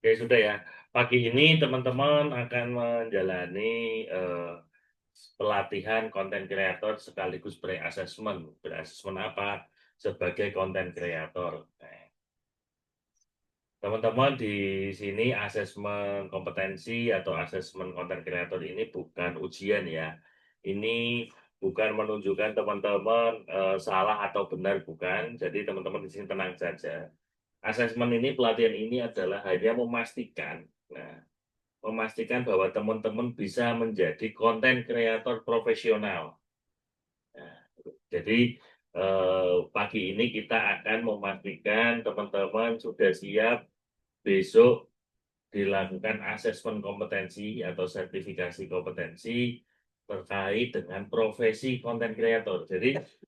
Oke, sudah ya. Pagi ini teman-teman akan menjalani pelatihan konten kreator sekaligus pre-assessment. Pre-assessment apa? Sebagai konten kreator. Nah, teman-teman di sini asesmen kompetensi atau asesmen konten kreator ini bukan ujian ya. Ini bukan menunjukkan teman-teman salah atau benar, bukan. Jadi teman-teman di sini tenang saja. Asesmen ini, pelatihan ini adalah hanya memastikan, nah, memastikan bahwa teman-teman bisa menjadi konten kreator profesional. Nah, jadi pagi ini kita akan memastikan teman-teman sudah siap besok dilakukan asesmen kompetensi atau sertifikasi kompetensi terkait dengan profesi konten kreator. Jadi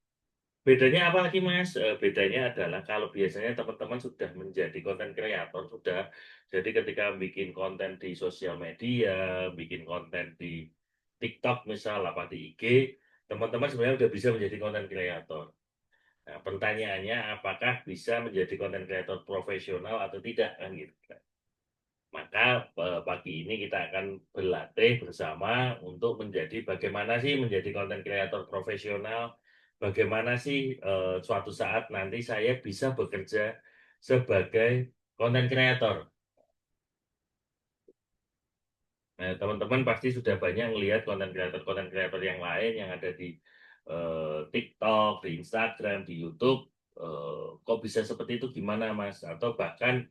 bedanya apa lagi Mas? Bedanya adalah kalau biasanya teman-teman sudah menjadi konten kreator, sudah. Jadi ketika bikin konten di sosial media, bikin konten di TikTok misal, apa di IG, teman-teman sebenarnya sudah bisa menjadi konten kreator. Nah, pertanyaannya apakah bisa menjadi konten kreator profesional atau tidak kan gitu. Maka pagi ini kita akan berlatih bersama untuk menjadi bagaimana sih menjadi konten kreator profesional, bagaimana sih suatu saat nanti saya bisa bekerja sebagai konten kreator. Nah, teman-teman pasti sudah banyak melihat konten kreator yang lain yang ada di TikTok, di Instagram, di YouTube. Kok bisa seperti itu gimana Mas? Atau bahkan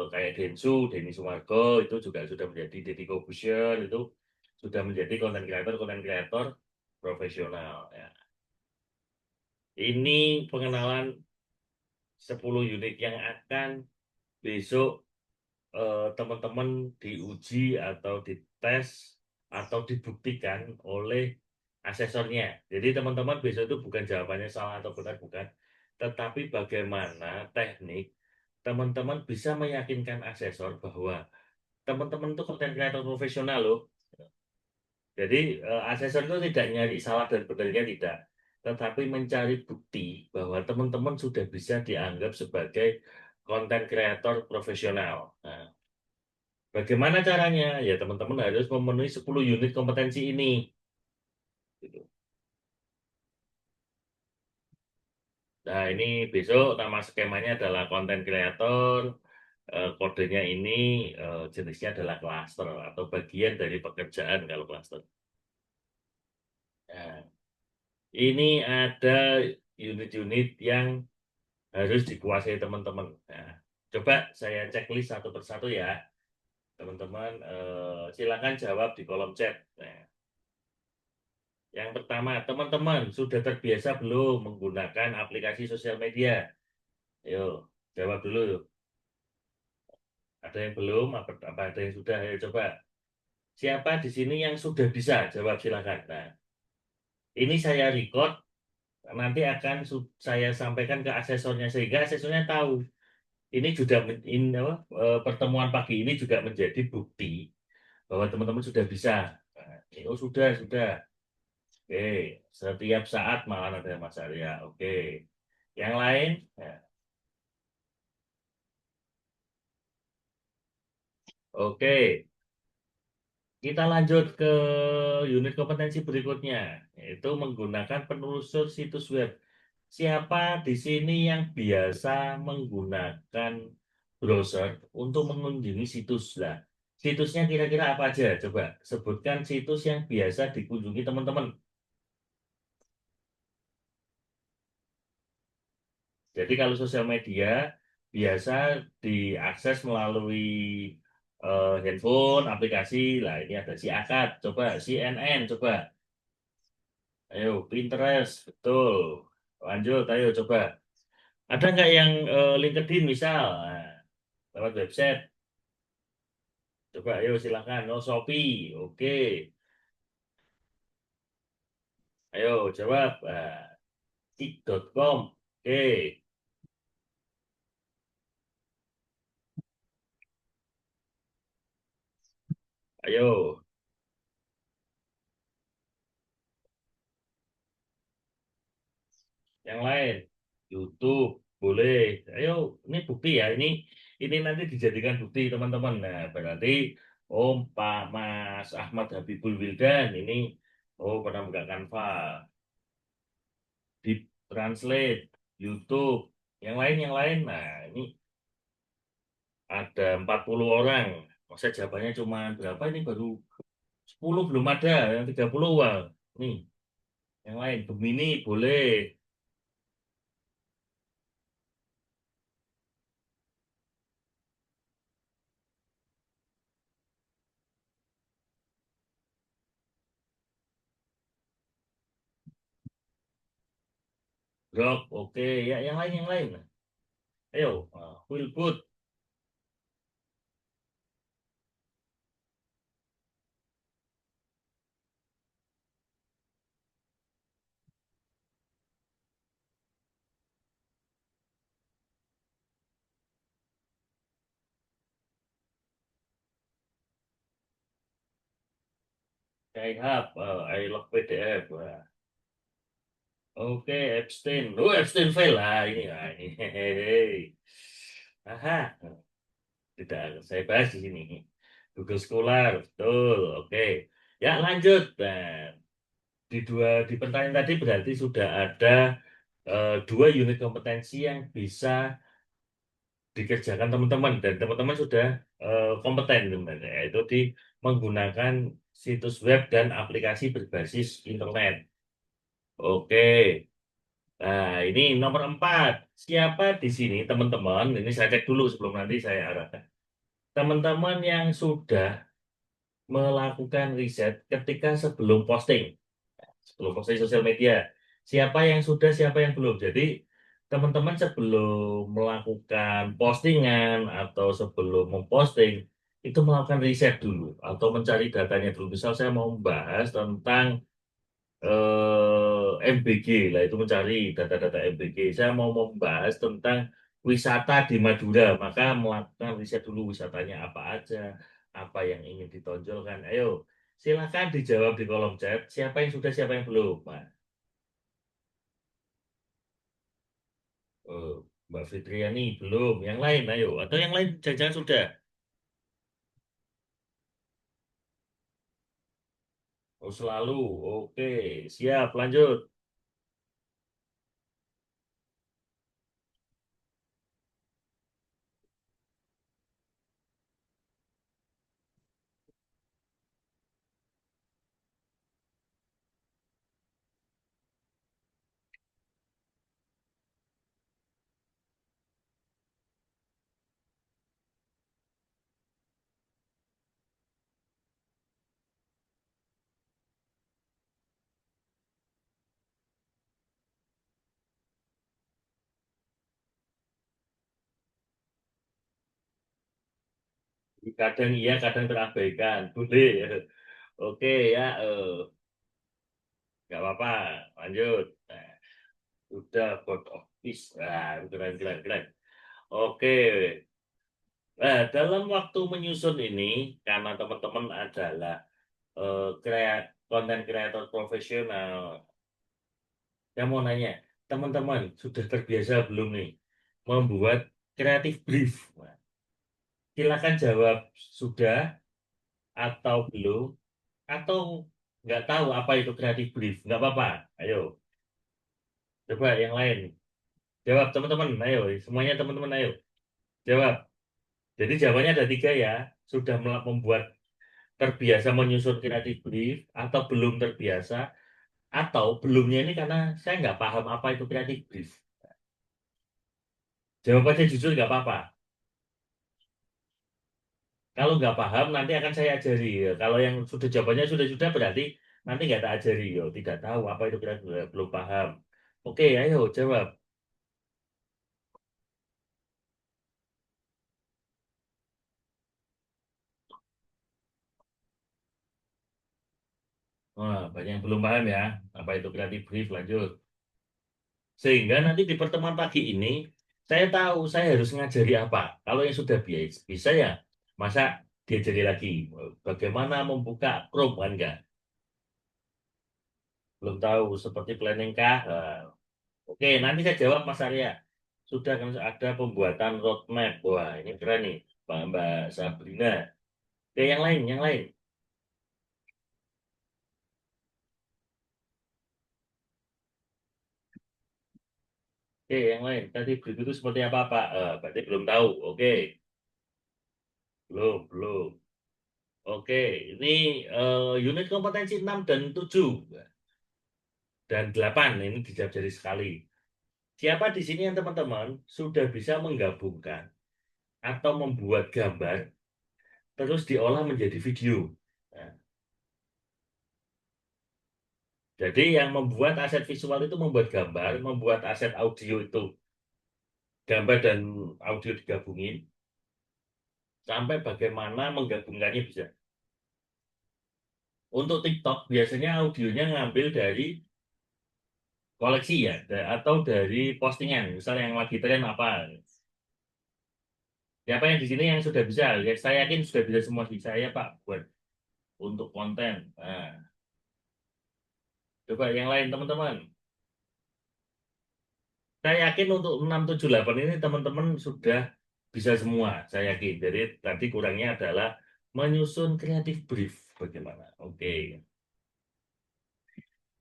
kayak Denny Sumargo itu juga sudah menjadi Deddy Corbuzier itu sudah menjadi konten kreator profesional ya. Ini pengenalan 10 unit yang akan besok teman-teman diuji atau dites atau dibuktikan oleh asesornya. Jadi teman-teman besok itu bukan jawabannya salah atau benar, bukan, tetapi bagaimana teknik teman-teman bisa meyakinkan asesor bahwa teman-teman itu konten kreator profesional loh. Jadi asesor itu tidak nyari salah dan benarnya, tidak, tetapi mencari bukti bahwa teman-teman sudah bisa dianggap sebagai konten kreator profesional. Nah, bagaimana caranya? Ya teman-teman harus memenuhi 10 unit kompetensi ini. Gitu. Nah ini besok nama skemanya adalah konten kreator. Kodenya ini jenisnya adalah klaster atau bagian dari pekerjaan kalau klaster. Nah, ini ada unit-unit yang harus dikuasai teman-teman. Nah, coba saya checklist satu persatu ya, teman-teman. Silakan jawab di kolom chat. Nah, yang pertama, teman-teman sudah terbiasa belum menggunakan aplikasi sosial media? Ayo, jawab dulu. Yuk. Ada yang belum? Apa ada yang sudah? Ayo coba. Siapa di sini yang sudah bisa? Jawab silakan. Nah, ini saya record, nanti akan saya sampaikan ke asesornya sehingga asesornya tahu. Ini juga apa, pertemuan pagi ini juga menjadi bukti bahwa teman-teman sudah bisa. Nah, oh sudah. Oke, setiap saat malah ada Mas Arya. Oke, yang lain? Ya. Oke, kita lanjut ke unit kompetensi berikutnya, yaitu menggunakan penelusur situs web. Siapa di sini yang biasa menggunakan browser untuk mengunjungi situs lah? Situsnya kira-kira apa aja? Coba sebutkan situs yang biasa dikunjungi teman-teman. Jadi kalau sosial media biasa diakses melalui handphone, aplikasi. Lah ini ada si Akad, coba CNN, coba. Ayo Pinterest, betul. Lanjut, ayo coba. Ada nggak yang LinkedIn misal? Nah, lewat website. Coba ayo silakan. Oh Shopee, oke. Ayo jawab. Tik.com, oke. Ayo, yang lain. YouTube, boleh. Ayo, ini bukti ya. Ini ini nanti dijadikan bukti teman-teman. Nah, berarti oh Pak Mas Ahmad Habibul Wildan ini oh pernah buka Canva, di translate YouTube, yang lain. Nah, ini ada 40 orang. Masa jawabannya cuma berapa ini baru 10 belum ada, yang 30 wah. Nih, yang lain Gemini boleh. Rock, oke. Ya, yang lain, yang lain. Ayo, Will Put, Skyhub, I love PDF. Wah. Oke, Epstein. Oh, Epstein fail lah ini. Lah, ini. Hehehe. Aha, tidak saya bahas di sini. Google Scholar, betul. Oke. Ya, lanjut. Nah, di pertanyaan tadi berarti sudah ada dua unit kompetensi yang bisa dikerjakan teman-teman dan teman-teman sudah kompeten sebenarnya yaitu di menggunakan situs web dan aplikasi berbasis internet. Oke. Nah, ini nomor 4. Siapa di sini teman-teman? Ini saya cek dulu sebelum nanti saya arahkan. Teman-teman yang sudah melakukan riset ketika sebelum posting sosial media. Siapa yang sudah, siapa yang belum. Jadi, teman-teman sebelum melakukan postingan atau sebelum memposting, itu melakukan riset dulu atau mencari datanya dulu. Misal saya mau membahas tentang MBG, lah itu mencari data-data MBG. Saya mau membahas tentang wisata di Madura, maka melakukan riset dulu wisatanya apa aja, apa yang ingin ditonjolkan. Ayo, silakan dijawab di kolom chat. Siapa yang sudah, siapa yang belum, Pak? Oh, Mbak Fitriani belum. Yang lain, ayo. Atau yang lain jangan-jangan sudah. Oh, selalu. Oke, siap. Lanjut. Kadang iya, kadang terabaikan. Boleh. Oke, ya. Nggak apa-apa. Lanjut. Nah, udah board of peace. Keren, keren, keren. Oke. Nah, dalam waktu menyusun ini, karena teman-teman adalah konten kreator profesional, saya mau nanya, teman-teman sudah terbiasa belum nih membuat kreatif brief? Nah, silakan jawab sudah atau belum, atau nggak tahu apa itu kreatif brief. Nggak apa-apa. Ayo, coba yang lain. Jawab teman-teman, ayo. Semuanya teman-teman, ayo. Jawab. Jadi jawabannya ada tiga ya. Sudah membuat terbiasa menyusun kreatif brief atau belum terbiasa atau belumnya ini karena saya nggak paham apa itu kreatif brief. Jawabannya jujur nggak apa-apa. Kalau nggak paham nanti akan saya ajari. Kalau yang sudah jawabannya sudah berarti nanti nggak tak ajari. Yo, tidak tahu apa itu kreatif brief, belum paham. Oke, ayo jawab. Wah, banyak yang belum paham ya. Apa itu kreatif brief? Lanjut. Sehingga nanti di pertemuan pagi ini, saya tahu saya harus ngajari apa. Kalau yang sudah bisa ya, masa diajari lagi. Bagaimana membuka Chrome kan enggak? Belum tahu, seperti planning kah? Oke, nanti saya jawab Mas Arya. sudah kan ada pembuatan roadmap. Wah, ini keren nih, Mbak Sabrina. Oke, yang lain, yang lain. Oke, yang lain. Tadi brief itu seperti apa, Pak? Berarti belum tahu. Oke, belum. Oke, ini unit kompetensi 6 dan 7 dan 8 ini dijawab jadi sekali. Siapa di sini yang teman-teman sudah bisa menggabungkan atau membuat gambar terus diolah menjadi video? Nah, jadi yang membuat aset visual itu membuat gambar, membuat aset audio itu gambar dan audio digabungin, sampai bagaimana menggabungkannya bisa. Untuk TikTok biasanya audionya ngambil dari koleksi ya, atau dari postingan, misalnya yang lagi tren apa. Siapa yang di sini yang sudah bisa? Ya, saya yakin sudah bisa semua di saya Pak buat untuk konten. Nah, coba yang lain teman-teman. Saya yakin untuk 6, 7, 8 ini teman-teman sudah bisa semua. Saya yakin. Jadi tadi kurangnya adalah menyusun kreatif brief. Bagaimana? Oke.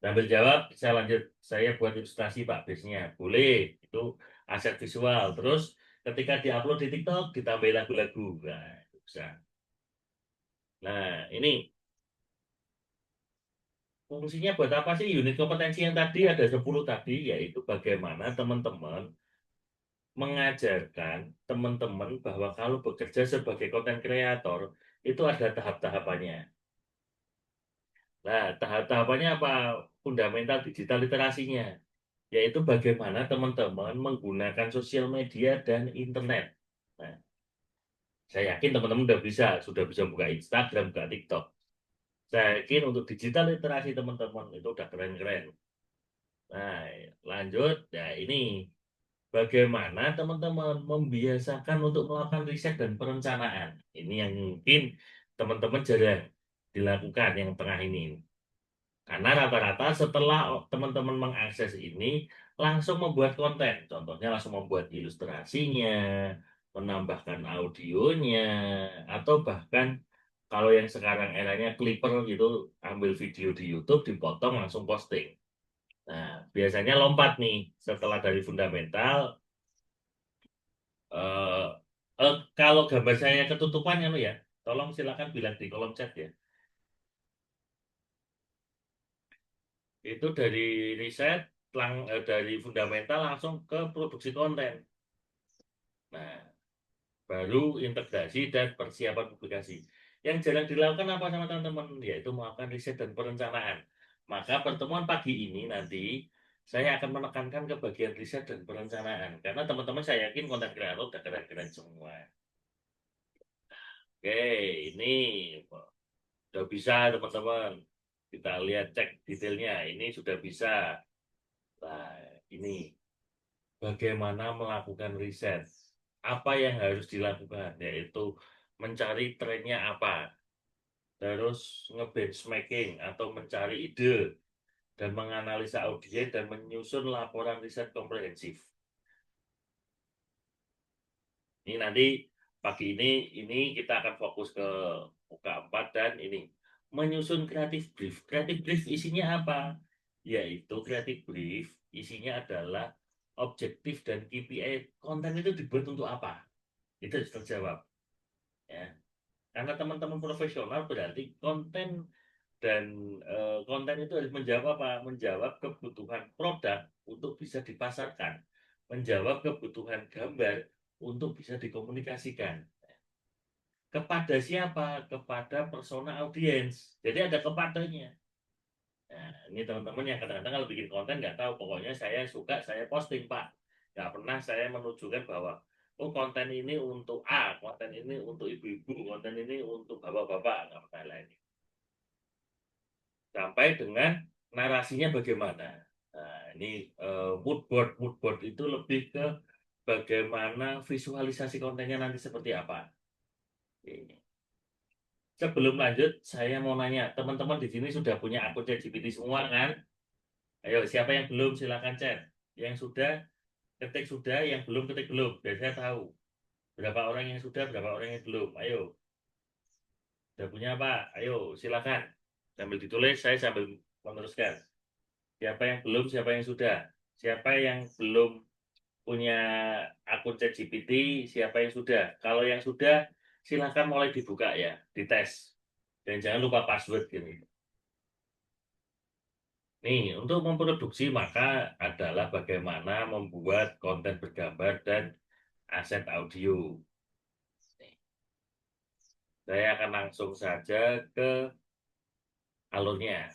Sambil jawab, saya lanjut. Saya buat ilustrasi Pak base-nya. Boleh. Itu aset visual. Terus ketika diupload di TikTok, ditambahin lagu-lagu. Nah, itu bisa. Nah, ini fungsinya buat apa sih unit kompetensi yang tadi ada 10 tadi, yaitu bagaimana teman-teman mengajarkan teman-teman bahwa kalau bekerja sebagai konten kreator itu ada tahap-tahapannya. Nah, tahap-tahapannya apa? Fundamental digital literasinya, yaitu bagaimana teman-teman menggunakan sosial media dan internet. Nah, saya yakin teman-teman sudah bisa buka Instagram, buka TikTok. Saya yakin untuk digital literasi teman-teman itu udah keren-keren. Nah, lanjut. Ya, ini bagaimana teman-teman membiasakan untuk melakukan riset dan perencanaan. Ini yang mungkin teman-teman jarang dilakukan yang tengah ini. Karena rata-rata setelah teman-teman mengakses ini, langsung membuat konten. Contohnya langsung membuat ilustrasinya, menambahkan audionya, atau bahkan kalau yang sekarang eranya Clipper gitu, ambil video di YouTube, dipotong, langsung posting. Nah, biasanya lompat nih setelah dari fundamental. eh kalau gambar saya ketutupan ya, ya, tolong silakan bilang di kolom chat ya. Itu dari riset, dari fundamental langsung ke produksi konten. Nah, baru integrasi dan persiapan publikasi. Yang jarang dilakukan apa sama teman-teman? Yaitu melakukan riset dan perencanaan. Maka pertemuan pagi ini nanti saya akan menekankan ke bagian riset dan perencanaan. Karena teman-teman saya yakin konten kreator udah keren-keren semua. Oke, ini sudah bisa teman-teman. Kita lihat cek detailnya. Ini sudah bisa. Nah, ini bagaimana melakukan riset. Apa yang harus dilakukan? Yaitu mencari trennya apa. Terus nge-benchmarking atau mencari ide dan menganalisa audiens dan menyusun laporan riset komprehensif. Ini nanti pagi ini kita akan fokus ke muka 4 dan ini menyusun kreatif brief. Kreatif brief isinya apa? Yaitu kreatif brief isinya adalah objektif dan KPI. Konten itu dibuat untuk apa? Itu harus terjawab ya. Karena teman-teman profesional berarti konten dan konten itu harus menjawab apa? Menjawab kebutuhan produk untuk bisa dipasarkan, menjawab kebutuhan gambar untuk bisa dikomunikasikan. Kepada siapa? Kepada persona audiens. Jadi ada kepadanya. Nah, ini teman-teman yang kadang-kadang kalau bikin konten nggak tahu, pokoknya saya suka, saya posting Pak. Nggak pernah saya menunjukkan bahwa oh konten ini untuk A, konten ini untuk ibu-ibu, konten ini untuk bapak-bapak, nggak pernah lain. Sampai dengan narasinya bagaimana. Nah, ini mood board itu lebih ke bagaimana visualisasi kontennya nanti seperti apa. Oke. Sebelum lanjut, saya mau nanya, teman-teman di sini sudah punya akun ChatGPT semua kan? Ayo, siapa yang belum silakan chat. Yang sudah, ketik sudah, yang belum ketik belum. Dan saya tahu berapa orang yang sudah, berapa orang yang belum. Ayo, sudah punya Pak? Ayo, silakan. Sambil ditulis, saya sambil meneruskan. Siapa yang belum, siapa yang sudah. Siapa yang belum punya akun ChatGPT, siapa yang sudah. Kalau yang sudah, silakan mulai dibuka ya, dites. Dan jangan lupa password gini. Nih, untuk memproduksi maka adalah bagaimana membuat konten bergambar dan aset audio. Saya akan langsung saja ke alurnya.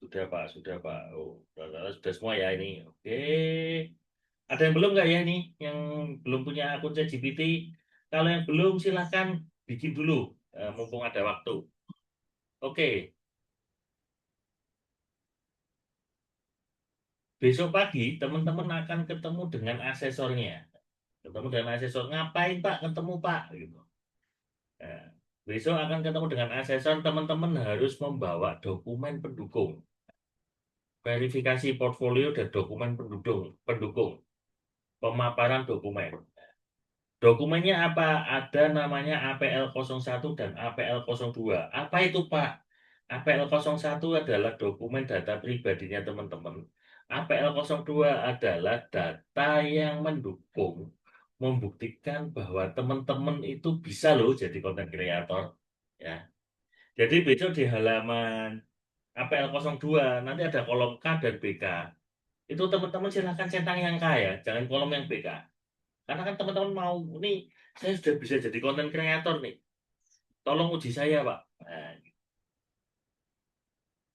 Sudah Pak, sudah Pak. Oh, sudah semua ya ini. Oke. Ada yang belum nggak ya ini? Yang belum punya akun ChatGPT? Kalau yang belum silahkan bikin dulu, mumpung ada waktu. Oke, besok pagi teman-teman akan ketemu dengan asesornya. Ketemu dengan asesor, ngapain Pak? Ketemu Pak. Gitu. Nah, besok akan ketemu dengan asesor, teman-teman harus membawa dokumen pendukung, verifikasi portfolio dan dokumen pendukung, pemaparan dokumen. Dokumennya apa? Ada namanya APL 01 dan APL 02. Apa itu Pak? APL 01 adalah dokumen data pribadinya teman-teman. APL 02 adalah data yang mendukung, membuktikan bahwa teman-teman itu bisa loh jadi konten kreator. Ya. Jadi besok di halaman APL 02 nanti ada kolom K dan BK. Itu teman-teman silahkan centang yang K ya, jangan kolom yang BK. Karena kan teman-teman mau, nih saya sudah bisa jadi konten kreator nih. Tolong uji saya, Pak.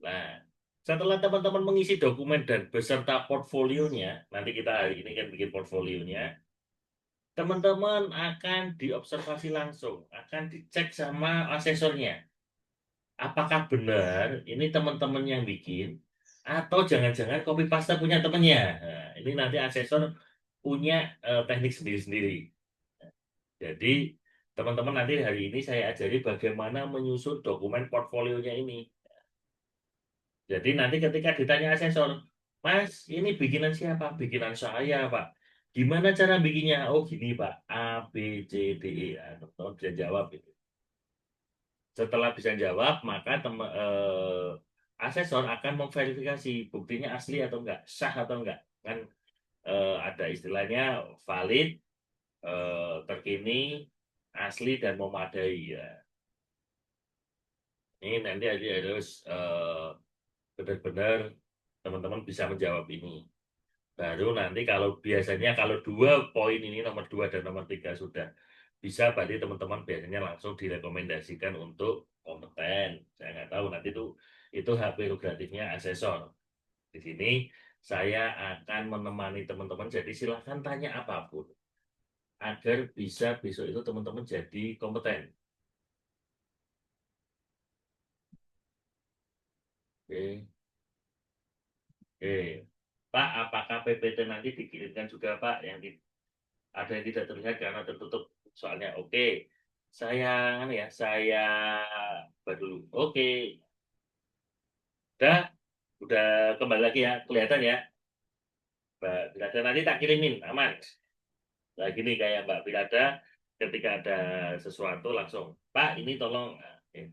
Nah, setelah teman-teman mengisi dokumen dan beserta portfolionya, nanti kita hari ini kan bikin portfolionya, teman-teman akan diobservasi langsung, akan dicek sama asesornya. Apakah benar ini teman-teman yang bikin, atau jangan-jangan copy paste punya temannya. Nah, ini nanti asesor punya teknik sendiri-sendiri. Jadi, teman-teman nanti hari ini saya ajari bagaimana menyusun dokumen portfolionya ini. Jadi nanti ketika ditanya asesor, Mas, ini bikinan siapa? Bikinan saya, Pak. Gimana cara bikinnya? Oh, gini, Pak. A, B, C, D, E. Nah, teman-teman bisa jawab itu. Setelah bisa jawab, maka asesor akan memverifikasi buktinya asli atau enggak, sah atau enggak. Kan ada istilahnya valid, terkini, asli, dan memadai. Ya. Ini nanti aja harus benar-benar teman-teman bisa menjawab ini. Baru nanti kalau biasanya kalau dua poin ini nomor 2 dan nomor 3 sudah bisa, berarti teman-teman biasanya langsung direkomendasikan untuk kompeten. Saya nggak tahu nanti itu hak prerogatifnya asesor. Di sini saya akan menemani teman-teman, jadi silahkan tanya apapun agar bisa besok itu teman-teman jadi kompeten. Oke. Oke. Pak, apakah PPT nanti dikirimkan juga Pak? Ada yang tidak terlihat karena tertutup soalnya. Oke, saya ya, saya buat dulu. Oke, udah, udah kembali lagi ya, kelihatan ya. Mbak Bilada nanti tak kirimin, aman. Nah, gini kayak Mbak Bilada, ketika ada sesuatu langsung, Pak ini tolong. Oke,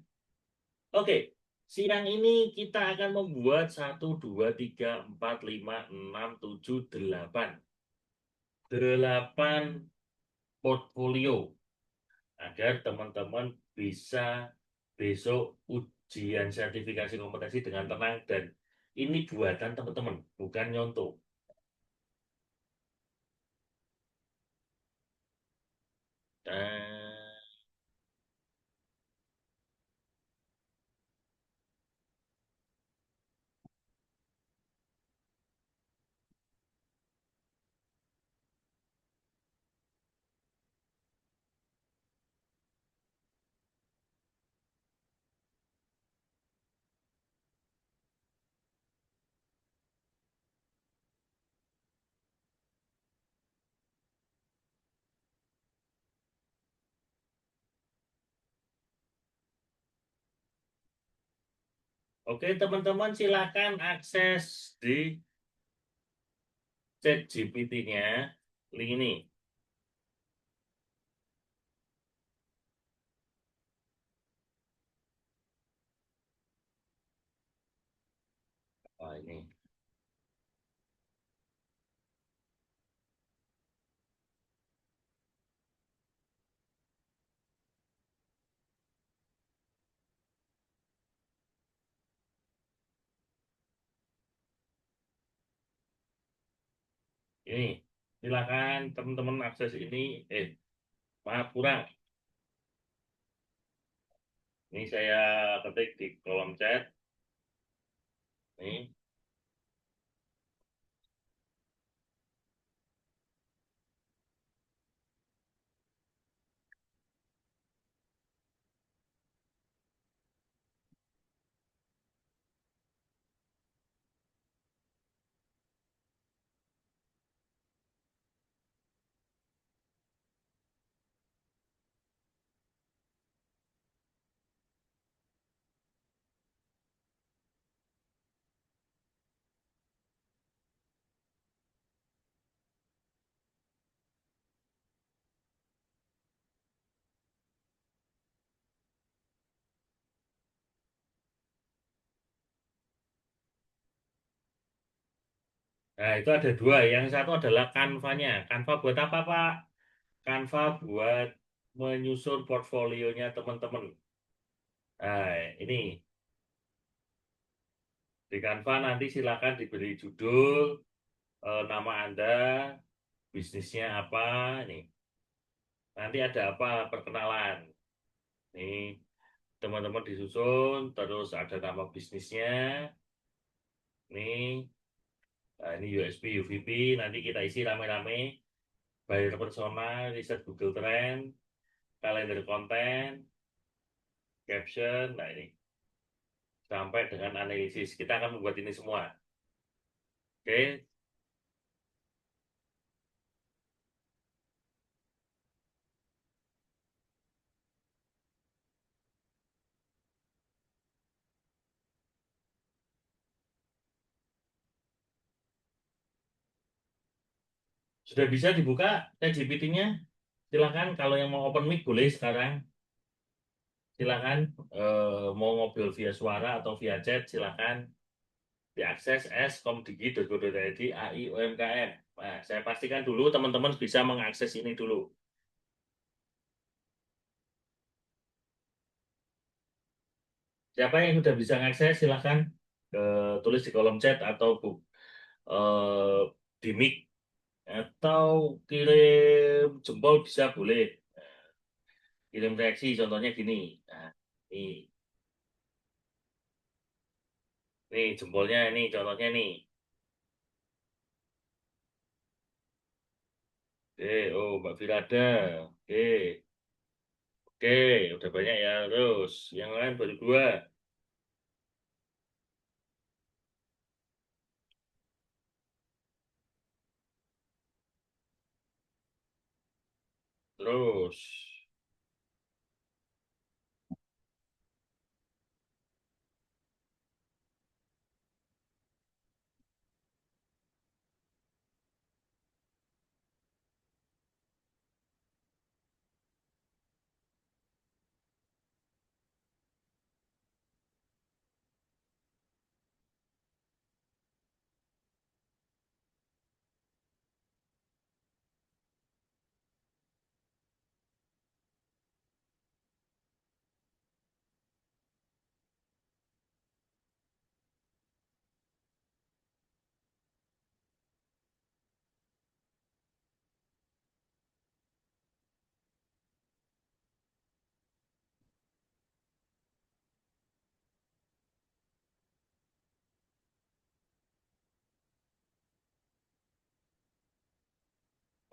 oke. Siang ini kita akan membuat 1, 2, 3, 4, 5, 6, 7, 8 portfolio agar teman-teman bisa besok ujian sertifikasi kompetensi dengan tenang, dan ini buatan teman-teman, bukan nyontoh. Nah, Oke, teman-teman silakan akses di chat GPT-nya. Link ini. Oh, ini. Ini. Silakan teman-teman akses ini. Maaf kurang. Ini saya ketik di kolom chat. Nih. Nah, itu ada dua. Yang satu adalah Canva-nya. Canva buat apa, Pak? Canva buat menyusun portfolionya teman-teman. Nah, ini di Canva nanti silakan diberi judul, nama Anda, bisnisnya apa, ini. Nanti ada apa, perkenalan. Nih, teman-teman disusun, terus ada nama bisnisnya. Nih, nah, ini USB, UVP, nanti kita isi rame-rame. Buyer persona, riset Google Trend, kalender konten, caption, nah ini. Sampai dengan analisis. Kita akan membuat ini semua. Oke, sudah bisa dibuka ChatGPT-nya. Silakan kalau yang mau open mic boleh sekarang. Silakan mau ngobrol via suara atau via chat silakan diakses s.komdigi.go.id AIUMKM. Nah, saya pastikan dulu teman-teman bisa mengakses ini dulu. Siapa yang sudah bisa mengakses silakan tulis di kolom chat atau eh, di mic atau kirim jempol bisa boleh. Kirim reaksi contohnya gini. Nah, ini, nih jempolnya ini contohnya nih. Oke, oh Mbak Firada. Oke, oke, udah banyak ya. Terus yang lain baru dua. Terus,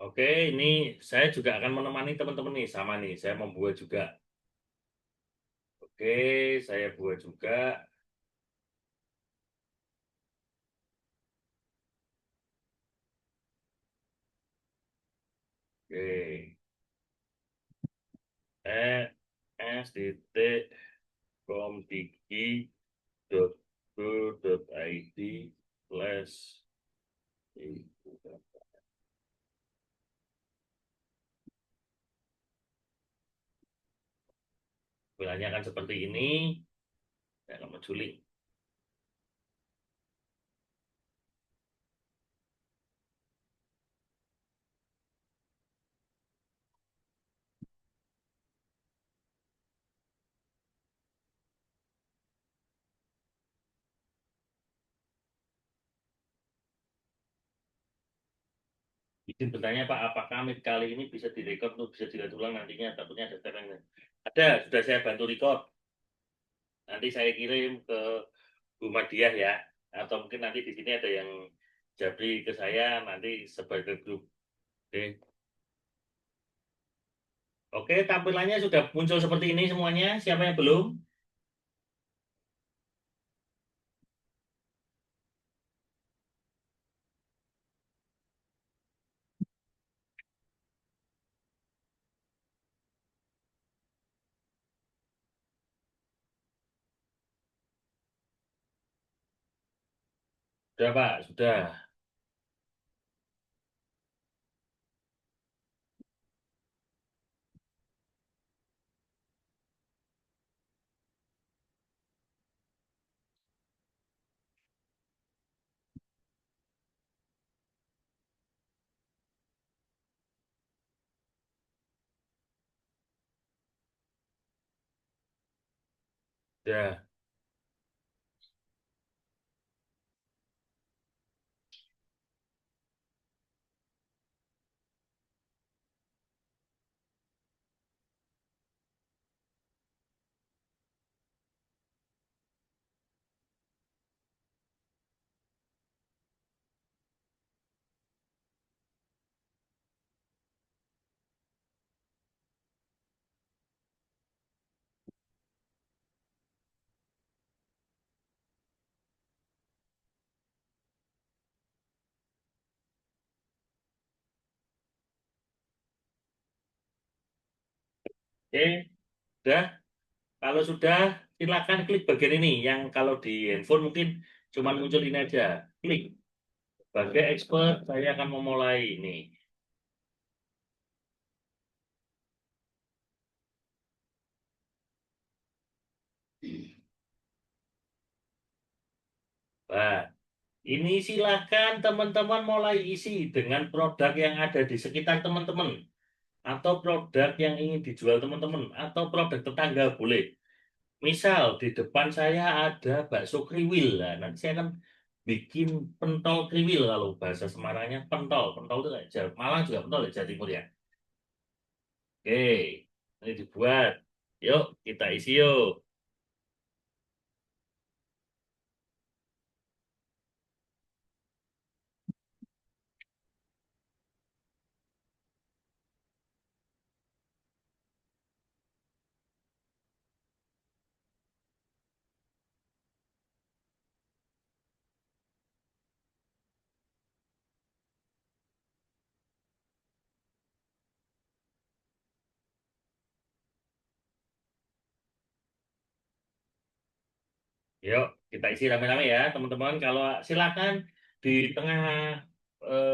oke, ini saya juga akan menemani teman-teman nih sama nih. Saya membuat juga. Oke, saya buat juga. Oke, s titik komdigi go.id/. Bilangnya kan seperti ini. Ya, kamu Juli. Izin bertanya Pak, apakah meet kali ini bisa direkod untuk bisa dilihat ulang nantinya? Takutnya ada tekanan. Ada, sudah saya bantu record. Nanti saya kirim ke Bu Madiah ya. Atau mungkin nanti di sini ada yang Jabri ke saya, nanti sebagai grup. Oke. Oke, tampilannya sudah muncul seperti ini semuanya. Siapa yang belum? Sudah Pak, sudah. Sudah. Oke, sudah. Kalau sudah, silakan klik bagian ini. Yang kalau di handphone mungkin cuma muncul ini aja. Klik. Sebagai expert, saya akan memulai ini. Nah, ini silakan teman-teman mulai isi dengan produk yang ada di sekitar teman-teman. Atau produk yang ingin dijual teman-teman. Atau produk tetangga boleh. Misal di depan saya ada bakso kriwil. Nah, nanti saya akan bikin pentol kriwil kalau bahasa Semarangnya pentol. Pentol itu kayak Malang juga pentol ya, Jawa Timur ya. Oke, ini dibuat. Yuk, kita isi yuk. Yuk, kita isi rame-rame ya, teman-teman. Kalau silakan di tengah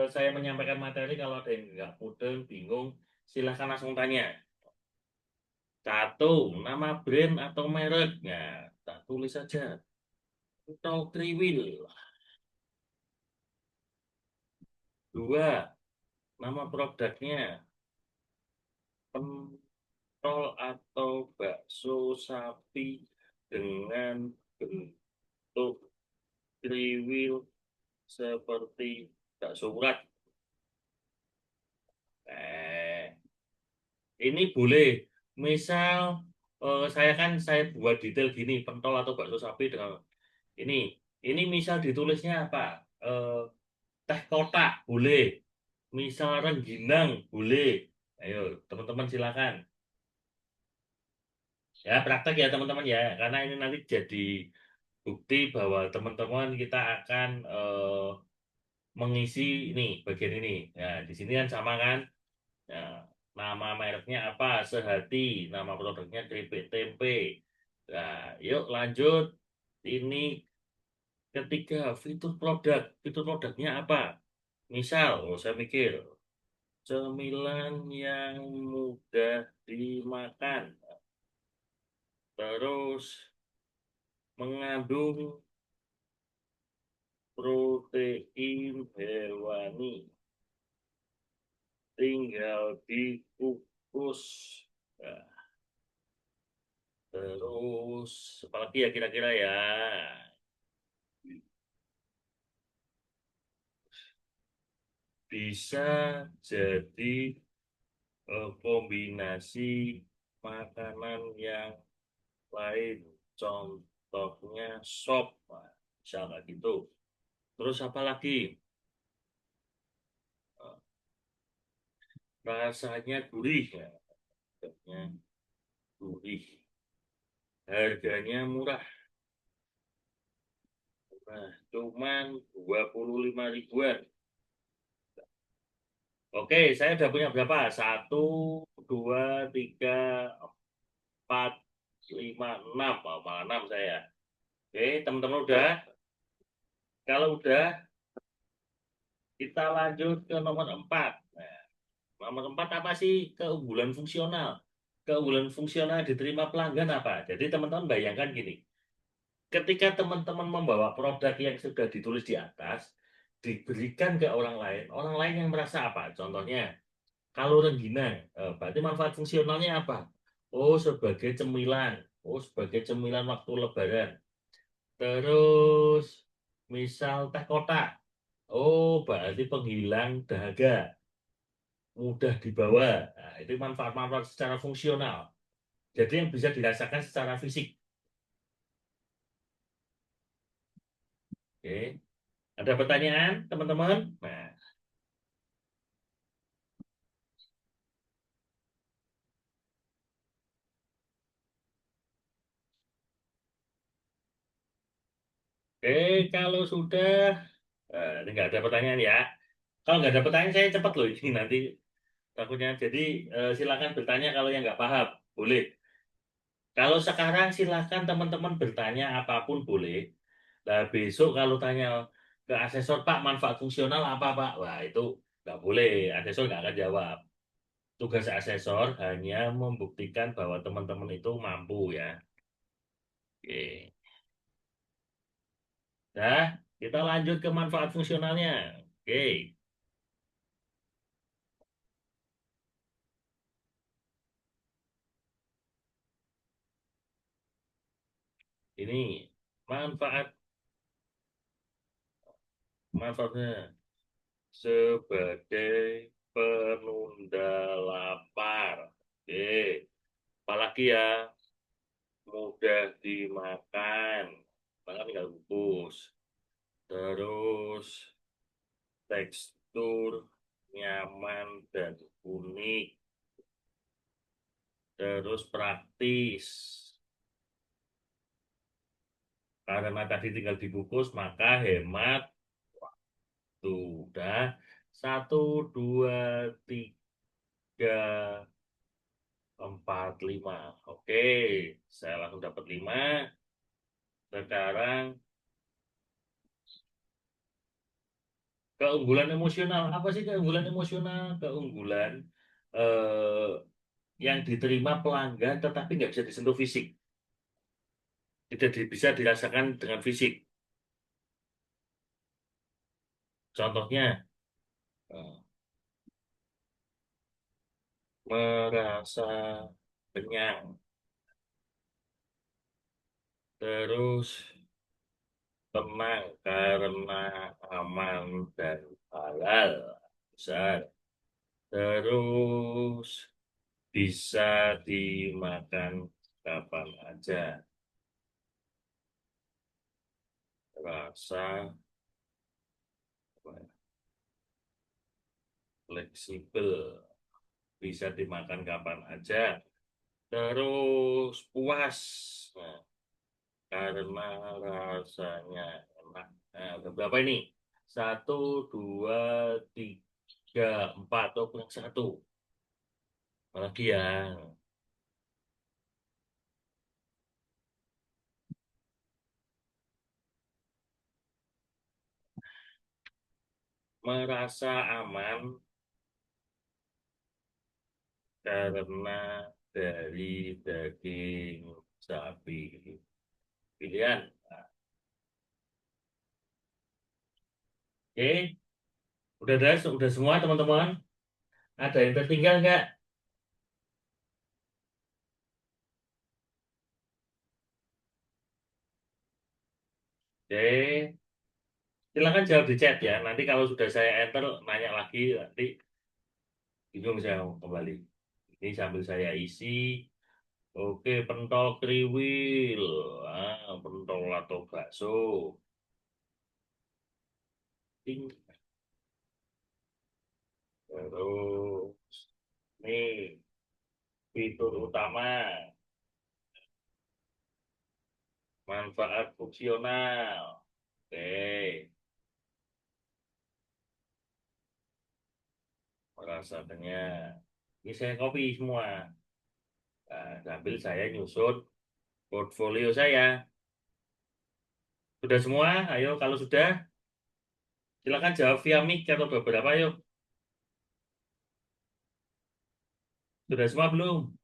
saya menyampaikan materi, kalau ada yang nggak mudeng, bingung, silakan langsung tanya. Satu, nama brand atau mereknya. Tak tulis saja. Pentol Kriwil. Dua, nama produknya. Pentol atau bakso sapi dengan bentuk kriwil seperti bakso urat. Eh, ini boleh. Misal saya buat detail gini, pentol atau bakso sapi dengan ini. Ini misal ditulisnya apa? Eh, teh kotak boleh. Misal rengginang boleh. Ayo, teman-teman silakan. Ya, praktek ya teman-teman ya. Karena ini nanti jadi bukti bahwa teman-teman kita akan mengisi ini bagian ini. Ya, di sini kan sama kan? Ya, nama mereknya apa? Sehati. Nama produknya keripik tempe. Nah, yuk lanjut. Ini Ketiga, fitur produk. Fitur produknya apa? Misal, saya mikir, cemilan yang mudah dimakan, terus mengandung protein hewani, tinggal dikukus. Nah, terus, apalagi ya kira-kira ya? Bisa jadi kombinasi makanan yang lain. Contohnya sop. Nah, misalnya gitu. Terus apa lagi? Eh, Rasanya gurih ya. Rasanya gurih. Harganya murah. Nah, cuman 25 ribuan. Oke, saya udah punya berapa? Satu, dua, tiga, empat, lima, enam. Oh, malah enam saya. Oke, teman-teman udah? Kalau udah, kita lanjut ke nomor empat. Nah, nomor empat apa sih keunggulan fungsional? Keunggulan fungsional diterima pelanggan apa? Jadi teman-teman bayangkan gini, ketika teman-teman membawa produk yang sudah ditulis di atas, diberikan ke orang lain yang merasa apa? Contohnya, kalau rengginang, berarti manfaat fungsionalnya apa? Oh, sebagai cemilan. Oh, sebagai cemilan waktu lebaran. Terus, misal teh kotak. Oh, berarti penghilang dahaga, mudah dibawa. Nah, itu manfaat-manfaat secara fungsional. Jadi yang bisa dirasakan secara fisik. Oke. Ada pertanyaan, teman-teman? Nah, oke, kalau sudah, ini nggak ada pertanyaan ya. Kalau nggak ada pertanyaan, saya cepat loh ini nanti takutnya. Jadi silakan bertanya kalau yang nggak paham, boleh. Kalau sekarang silakan teman-teman bertanya apapun boleh. Nah, besok kalau tanya ke asesor, Pak, manfaat fungsional apa, Pak? Wah, itu nggak boleh. Asesor nggak akan jawab. Tugas asesor hanya membuktikan bahwa teman-teman itu mampu ya. Oke. Nah, kita lanjut ke manfaat fungsionalnya. Oke, ini manfaat manfaatnya sebagai penunda lapar. Oke, apalagi ya mudah dimakan, makan tinggal bungkus. Terus tekstur nyaman dan unik. Terus praktis. Karena tadi tinggal dibungkus, maka hemat tuh udah satu, dua, tiga, empat, lima. Oke, saya langsung dapat lima. Sekarang keunggulan emosional. Apa sih keunggulan emosional? Keunggulan eh, yang diterima pelanggan tetapi nggak bisa disentuh fisik. Tidak bisa dirasakan dengan fisik. Contohnya, eh, merasa kenyang. Terus tenang karena aman dan halal. Besar. Terus bisa dimakan kapan aja. Rasa apa ya, fleksibel, bisa dimakan kapan aja. Terus puas, nah, karena rasanya enak. Nah, udah berapa ini? Satu, dua, tiga, empat. Oh, kurang satu. Apalagi ya. merasa aman karena dari daging sapi. Pilihan. Oke, udah semua teman-teman. Ada yang tertinggal nggak? Oke, silakan jawab di chat ya. Nanti kalau sudah saya enter, nanya lagi, nanti bingung saya mau kembali. Ini sambil saya isi. Oke, pentol kriwil. Pentol atau bakso. Ting. Terus, nih, fitur utama. Manfaat fungsional. Oke, rasanya. Ini saya copy semua. Nah, sambil saya nyusun portfolio saya. Sudah semua? Ayo, kalau sudah, silakan jawab via mic atau beberapa, yuk. Sudah semua belum?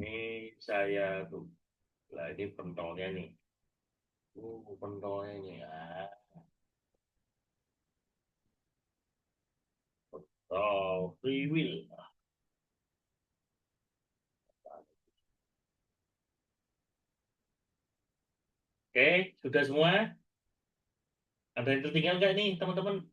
Ini saya tuh. Lah, ini pentolnya nih. Pentolnya nih. Pentol free will. Oke, sudah semua? Ada yang tertinggal nggak nih, teman-teman?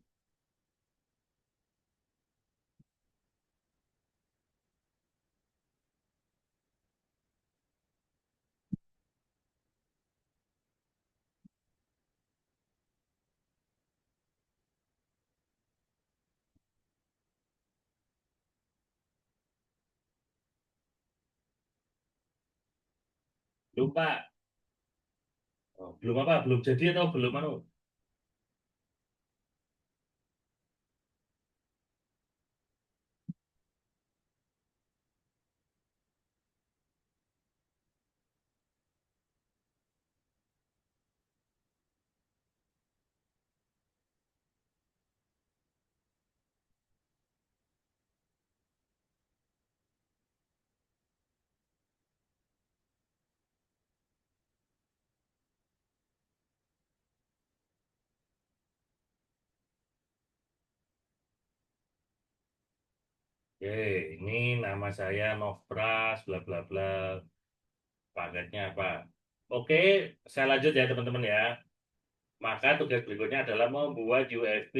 Belum, Pak. Oh, belum apa? Belum jadi atau belum anu? Oke, ini nama saya Novras, bla bla bla. Paketnya apa? Oke, saya lanjut ya teman-teman ya. Maka tugas berikutnya adalah membuat UFP,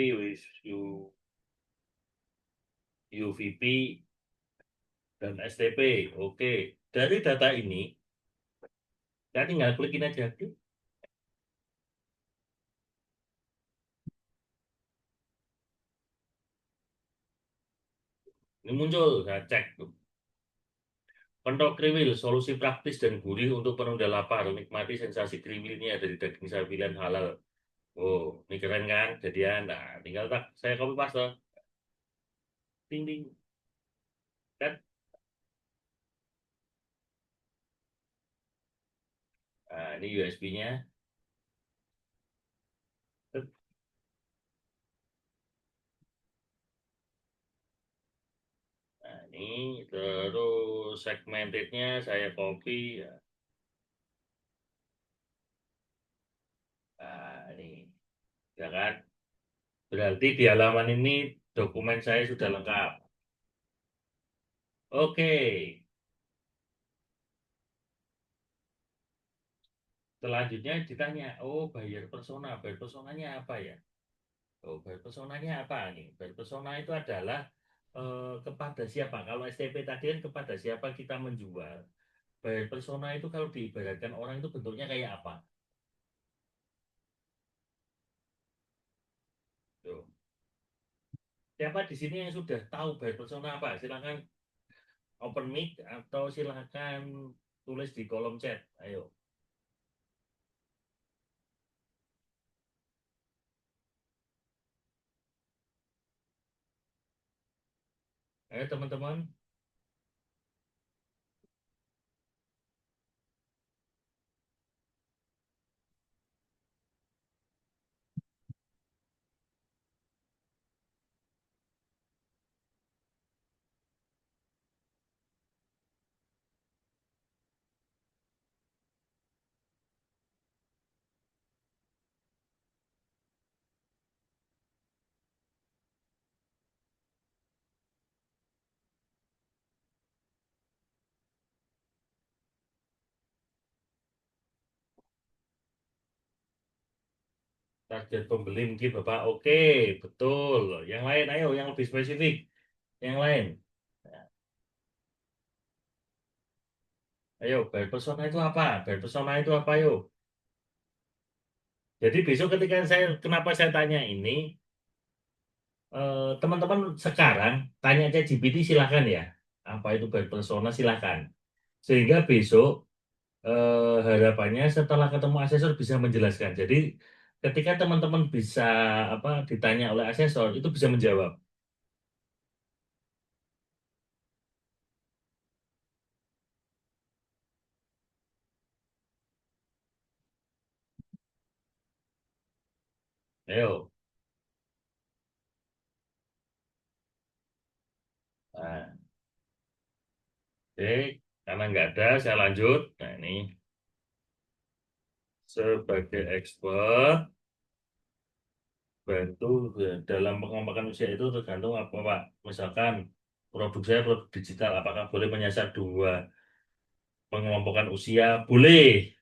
UVP, dan STP. Oke, dari data ini, saya tinggal klikin aja. Ini muncul, saya cek tuh. Pentol kriwil, solusi praktis dan gurih untuk penunda lapar. Nikmati sensasi kriwilnya dari daging sapi dan halal. Oh, ini keren kan? Jadian, nah, tinggal tak saya copy paste. Ting ting. Kan? Nah, ini USB-nya. Nah, ini terus segmentednya saya copy. Nah, ini, ya kan? Berarti di halaman ini dokumen saya sudah lengkap. Oke, selanjutnya ditanya, oh bayar personanya apa ya? Oh bayar personanya apa nih? Bayar persona itu adalah kepada siapa? Kalau STP tadi kan kepada siapa kita menjual. Bayar persona itu kalau diibaratkan orang itu bentuknya kayak apa? Tuh. Siapa di sini yang sudah tahu bayar persona apa? Silakan open mic atau silakan tulis di kolom chat. Ayo. Ayo teman-teman, target pembeli mungkin Bapak. Oke, betul. Yang lain, ayo, yang lebih spesifik. Yang lain. Nah, ayo, buyer persona itu apa? Buyer persona itu apa, yuk? Jadi besok ketika kenapa saya tanya ini, teman-teman sekarang tanya ChatGPT silakan ya. Apa itu buyer persona silakan. Sehingga besok harapannya setelah ketemu asesor bisa menjelaskan. Jadi ketika teman-teman bisa apa ditanya oleh asesor itu bisa menjawab. Ayo. Nah, oke, karena nggak ada, saya lanjut. Nah, ini sebagai expert bantu dalam pengembangan usia itu tergantung apa Pak. Misalkan produk saya produk digital, apakah boleh menyasar dua pengelompokan usia? Boleh.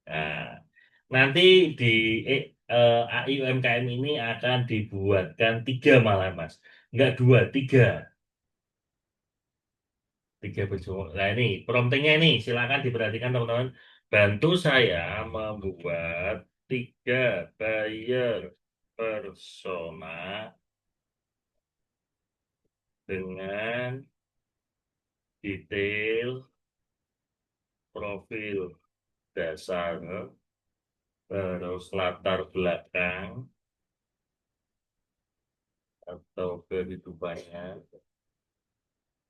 Nah, nanti di AI UMKM ini akan dibuatkan tiga malah Mas. Nggak dua, tiga. Tiga berjuang. Nah ini promptingnya ini silakan diperhatikan teman-teman. Bantu saya membuat tiga buyer persona dengan detail profil dasar, terus latar belakang atau kehidupannya,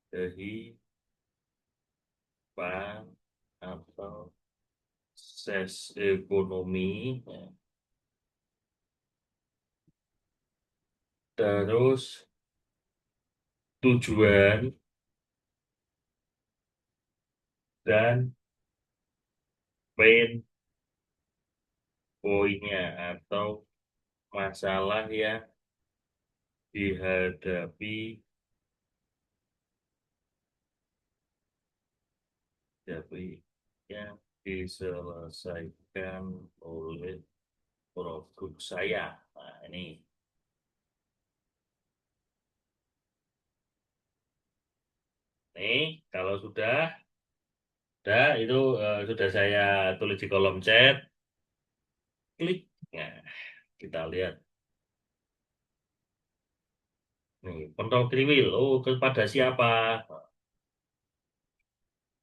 kehidupan atau ses ekonomi, terus tujuan dan pain poinnya atau masalah yang dihadapi tapi yang diselesaikan oleh produk saya. Nah, ini nih kalau sudah itu sudah saya tulis di kolom chat, klik. Nah, kita lihat nih kontrol kriwil. Oh, kepada siapa?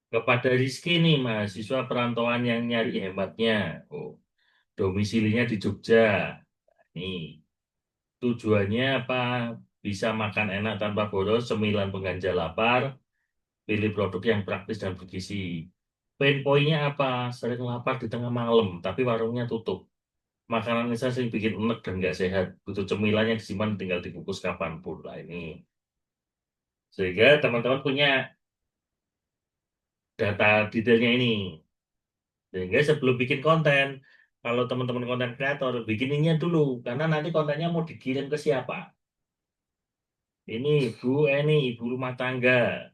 Kepada Rizky nih, mahasiswa perantauan yang nyari hematnya. Oh, domisilinya di Jogja. Nih, tujuannya apa? Bisa makan enak tanpa boros, cemilan pengganjal lapar, pilih produk yang praktis dan bergizi. Pain point-nya apa? Sering lapar di tengah malam, tapi warungnya tutup. Makanan ini sering bikin enek dan nggak sehat. Butuh cemilan yang disimpan tinggal dibungkus kapanpun. Lah ini. Sehingga teman-teman punya data detailnya ini. Sehingga sebelum bikin konten, kalau teman-teman konten kreator, bikininnya dulu. Karena nanti kontennya mau dikirim ke siapa? Ini ibu rumah tangga.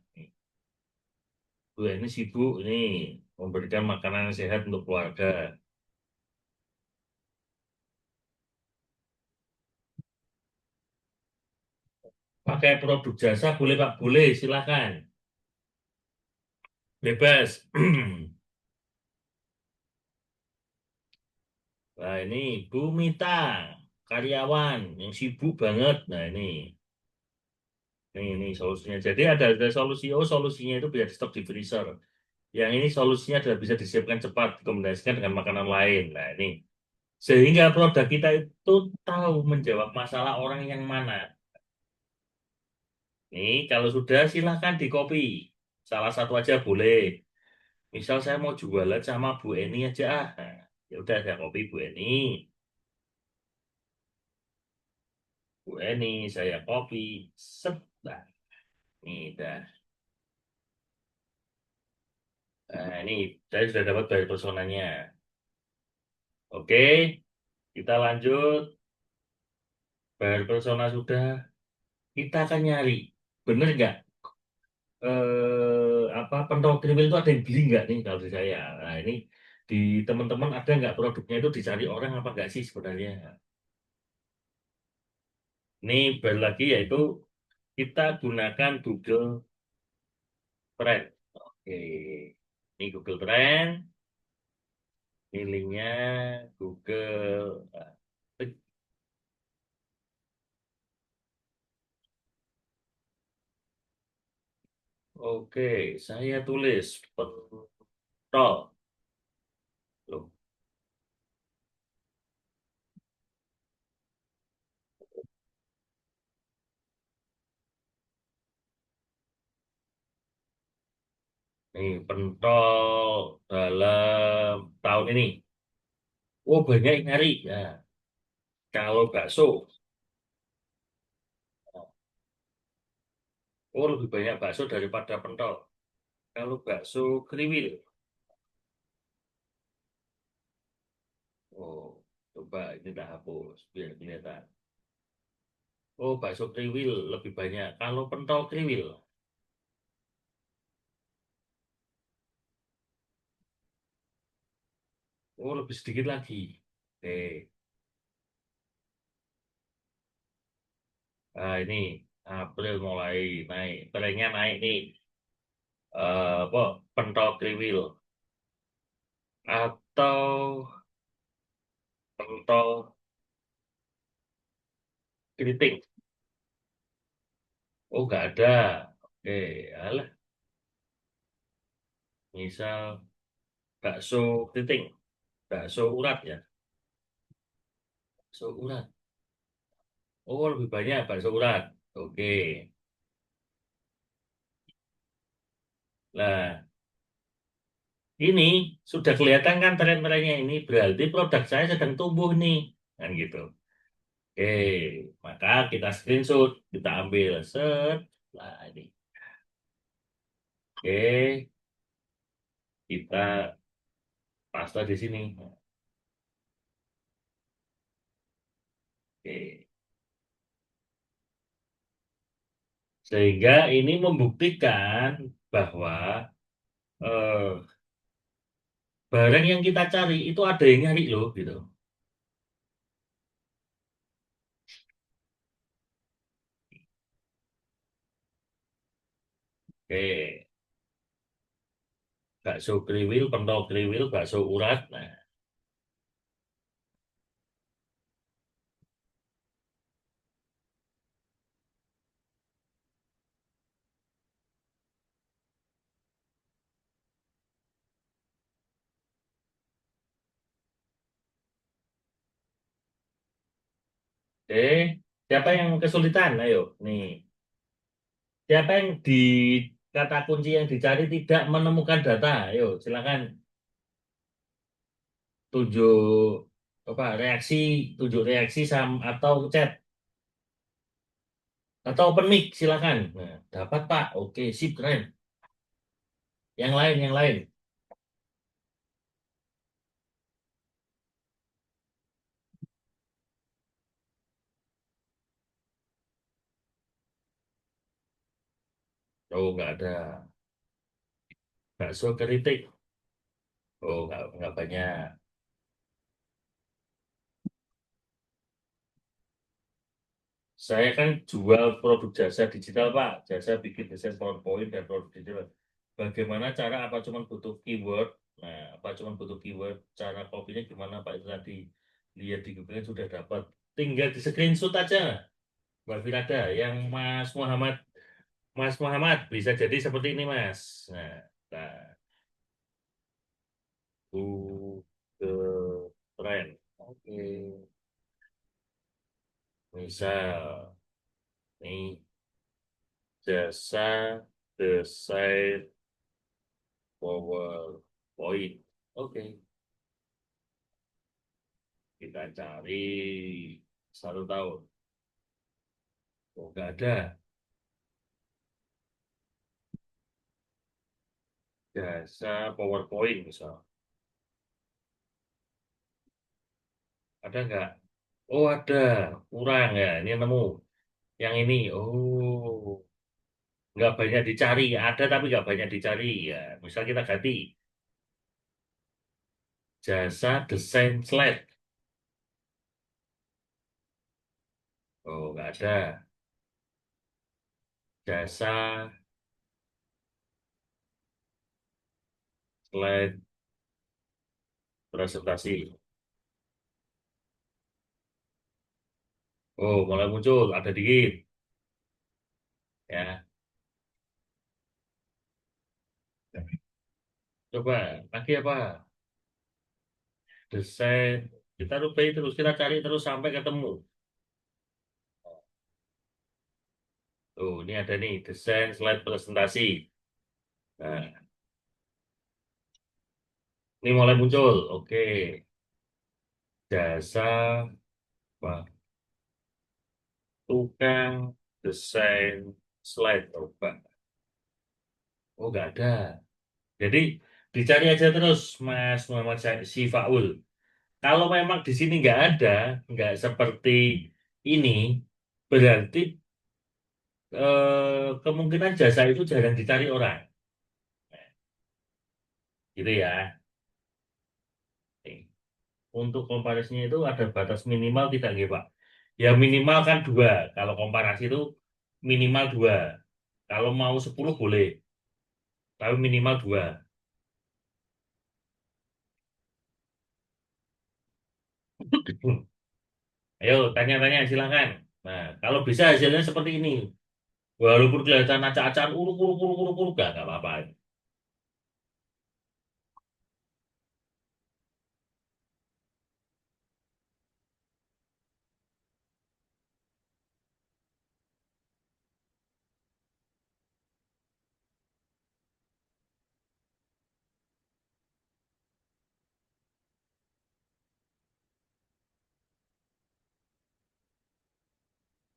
Bu ini sibuk ini memberikan makanan yang sehat untuk keluarga. Pakai produk jasa boleh Pak? Boleh, silakan. Bebas. Nah ini Bu Mita, karyawan yang sibuk banget. Nah ini solusinya. Jadi ada solusi, oh solusinya itu bisa di stok di freezer. Yang ini solusinya adalah bisa disiapkan cepat, dikombinasikan dengan makanan lain. Nah ini. Sehingga produk kita itu tahu menjawab masalah orang yang mana. Nih, kalau sudah silakan di copy. Salah satu aja boleh. Misal saya mau jualan sama Bu Eni aja. Nah, ya udah saya copy Bu Eni. Bu Eni, saya copy. Set. Nah, ini dah. Nah, ini saya sudah dapat bayar personanya. Oke, kita lanjut. Bayar persona sudah. Kita akan nyari. Bener nggak? Apa pentol kriwil itu ada yang beli nggak nih kalau di saya? Nah, ini di teman-teman ada nggak produknya itu dicari orang apa nggak sih sebenarnya? Ini balik lagi yaitu kita gunakan Google Trend. Oke, ini Google Trend, ini linknya Google. Oke, saya tulis pentol. Loh, ini pentol dalam tahun ini. Oh, banyak yang nyari. Ya, kalau bakso, oh lebih banyak bakso daripada pentol. Kalau bakso kriwil, oh coba ini tak hapus biar kelihatan. Oh bakso kriwil lebih banyak. Kalau pentol kriwil, oh lebih sedikit lagi. Oke, nah ini April mulai naik, trennya naik nih. Apa pentol kriwil atau pentol keriting? Oh nggak ada. Oke, alah, misal bakso keriting, bakso urat ya, bakso urat. Oh lebih banyak bakso urat. Oke, nah ini sudah kelihatan kan tren-trennya ini berarti produk saya sedang tumbuh nih kan gitu. Oke, maka kita screenshot, kita ambil set. Nah, ini. Oke, kita paste di sini. Oke. Sehingga ini membuktikan bahwa eh, barang yang kita cari itu ada yang nyari loh gitu. Oke, bakso kriwil, pentol kriwil, bakso urat. Nah, oke, siapa yang kesulitan? Ayo, nih. Siapa yang di kata kunci yang dicari tidak menemukan data? Ayo, silakan tunjuk apa reaksi, tunjuk reaksi atau chat atau open mic silakan. Nah, dapat Pak. Oke, sip keren. Yang lain, yang lain. Oh, nggak ada. Bakso keriting. Oh, nggak banyak. Saya kan jual produk jasa digital, Pak. Jasa bikin desain PowerPoint dan produk digital. Bagaimana cara apa cuma butuh keyword? Nah, apa cuma butuh keyword? Cara copy-nya gimana, Pak? Itu tadi lihat di Google sudah dapat. Tinggal di screenshot aja, Mbak Firada. Yang Mas Muhammad bisa jadi seperti ini, Mas. Nah, Google Trend. Oke, misal nih Jasa desain PowerPoint. Oke, kita cari 1 tahun. Oh, nggak ada. Jasa PowerPoint misal. Ada nggak? Oh, ada. Kurang ya. Ini nemu. Yang ini. Oh, nggak banyak dicari. Ada tapi nggak banyak dicari. Ya, misal kita ganti. Jasa desain slide. Oh, nggak ada. Jasa slide presentasi. Oh, mulai muncul. Ada dikit. Ya, coba lagi apa? Desain. Kita rupai terus. Kita cari terus sampai ketemu. Oh, ini ada nih. Desain slide presentasi. Nah, ini mulai muncul. Oke. Jasa apa? Tukang desain slide. Coba. Oh, nggak ada. Jadi dicari aja terus, Mas Muhammad Sifaul. Kalau memang di sini nggak ada, nggak seperti ini, berarti kemungkinan jasa itu jarang dicari orang. Gitu ya. Nih, untuk komparasinya itu ada batas minimal tidak nggih, Pak? Ya minimal kan 2. Kalau komparasi itu minimal 2. Kalau mau 10 boleh, tapi minimal 2. Ayo tanya-tanya silakan. Nah, kalau bisa hasilnya seperti ini. Walaupun kelihatan acak-acakan uruk-uruk nggak apa-apa.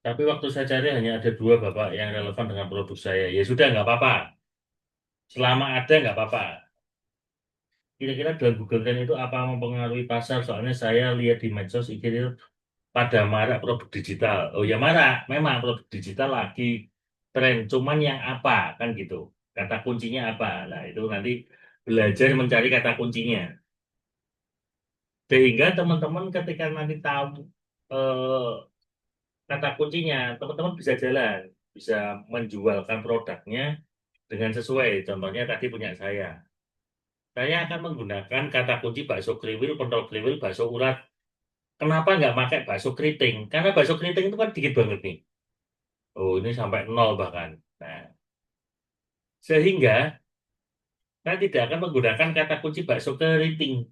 Tapi waktu saya cari hanya ada 2 Bapak yang relevan dengan produk saya. Ya sudah nggak apa-apa. Selama ada nggak apa-apa. Kira-kira dalam Google Trend itu apa mempengaruhi pasar? Soalnya saya lihat di medsos itu pada marak produk digital. Oh ya marak, memang produk digital lagi tren. Cuman yang apa kan gitu? Kata kuncinya apa? Nah itu nanti belajar mencari kata kuncinya. Sehingga teman-teman ketika nanti tahu eh, kata kuncinya, teman-teman bisa jalan, bisa menjualkan produknya dengan sesuai. Contohnya tadi punya saya. Saya akan menggunakan kata kunci bakso kriwil, pentol kriwil, bakso urat. Kenapa nggak pakai bakso keriting? Karena bakso keriting itu kan dikit banget nih. Oh, ini sampai 0 bahkan. Nah, sehingga saya tidak akan menggunakan kata kunci bakso keriting.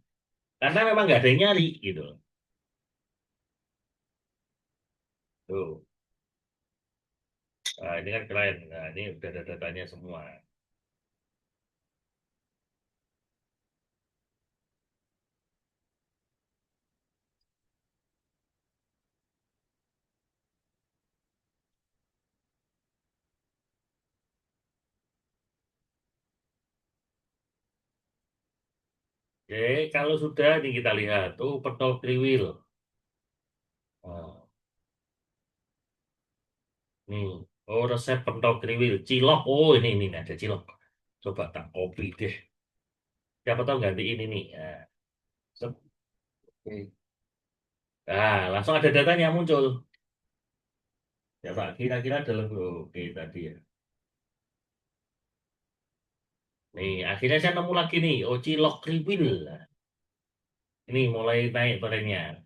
Karena memang nggak ada yang nyari gitu. Tuh. Nah, ini kan keren. Nah, ini udah ada datanya semua. Oke, kalau sudah nih kita lihat. Tuh, pentol kriwil. Nah, nih. Oh, resep pentol kriwil. Cilok. Oh, ini ada cilok. Coba tak copy deh. Siapa tahu gantiin ini. Nah, sep. Oke. Nah, langsung ada datanya muncul. Ya Pak, kira-kira dalam oke tadi ya. Nih, akhirnya saya nemu lagi nih, Oci Lok Kriwil. Ini mulai naik trennya.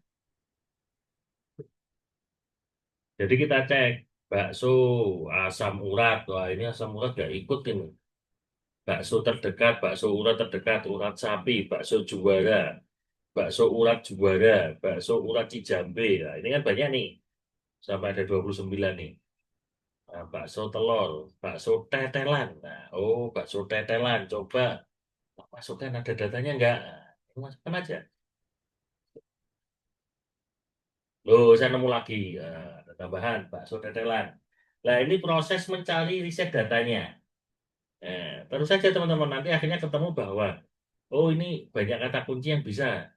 Jadi kita cek bakso asam urat. Wah, ini asam urat gak ikut ini. Bakso terdekat, bakso urat terdekat, urat sapi, bakso juara, bakso urat juara, bakso urat Cijambe. Nah, ini kan banyak nih. Sampai ada 29 nih. Nah, bakso telur, bakso tetelan. Nah, oh, bakso tetelan. Coba masukkan ada datanya enggak? Nah, masukkan aja. Loh, saya nemu lagi. Ada tambahan, bakso tetelan. Nah, ini proses mencari riset datanya. Terus saja teman-teman, nanti akhirnya ketemu bahwa, oh ini banyak kata kunci yang bisa.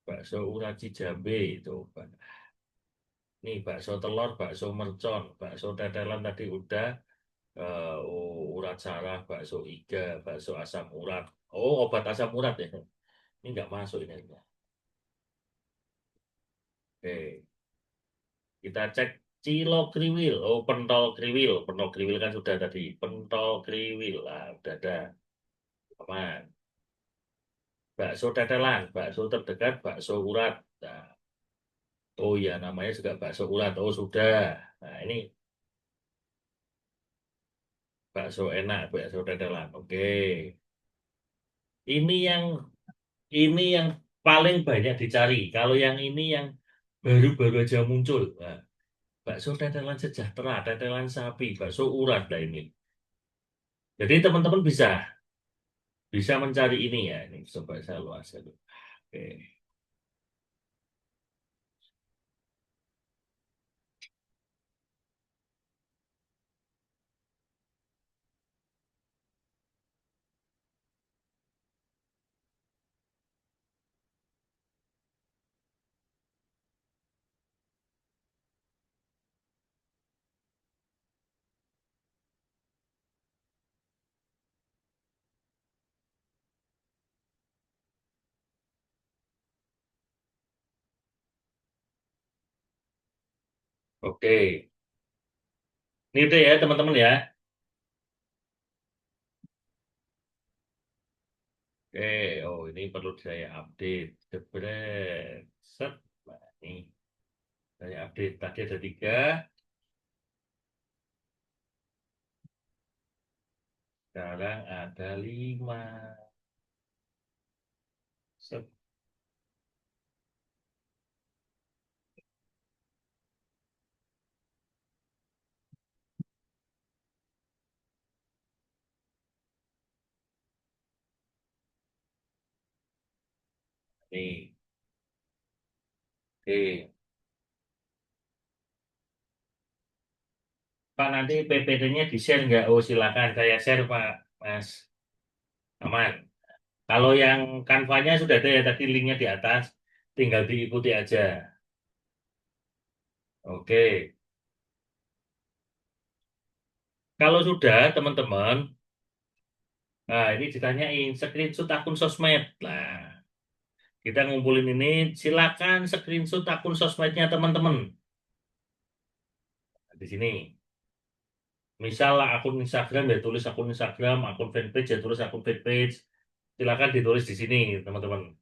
Bakso uraci jambe itu. Nih, bakso telur, bakso mercon, bakso tetelan tadi udah. Urat saraf, bakso iga, bakso asam urat. Oh, obat asam urat ya. Ini nggak masuk ini. Oke, kita cek cilo kriwil. Oh, pentol kriwil. Pentol kriwil kan sudah tadi. Pentol kriwil. Lah, udah ada. Aman. Bakso tetelan, bakso terdekat, bakso urat. Nah, oh ya, namanya juga bakso urat. Oh, sudah. Nah, ini bakso enak, bakso tetelan. Oke. Ini yang ini yang paling banyak dicari. Kalau yang ini yang baru-baru aja muncul. Nah, bakso tetelan sejahtera, tetelan sapi, bakso urat lah ini. Jadi teman-teman bisa bisa mencari ini ya. Ini coba saya luaskan dulu. Oke. Oke. Ini udah ya teman-teman ya. Oke. Oh ini perlu saya update. Jebret. Set. Nah, ini saya update. Tadi ada 3. Sekarang ada 5. Set. Nih. Oke. Pak nanti PPT-nya di-share nggak? Oh silakan saya share Pak. Mas. Aman. Kalau yang kanvanya sudah ada ya tadi linknya di atas, tinggal diikuti aja. Oke, kalau sudah teman-teman, nah ini ditanyain screenshot akun sosmed. Nah, kita ngumpulin ini, silakan screenshot akun sosmednya teman-teman. Nah, di sini, misal akun Instagram ya tulis akun Instagram, akun fanpage ya tulis akun fanpage. Silakan ditulis di sini teman-teman.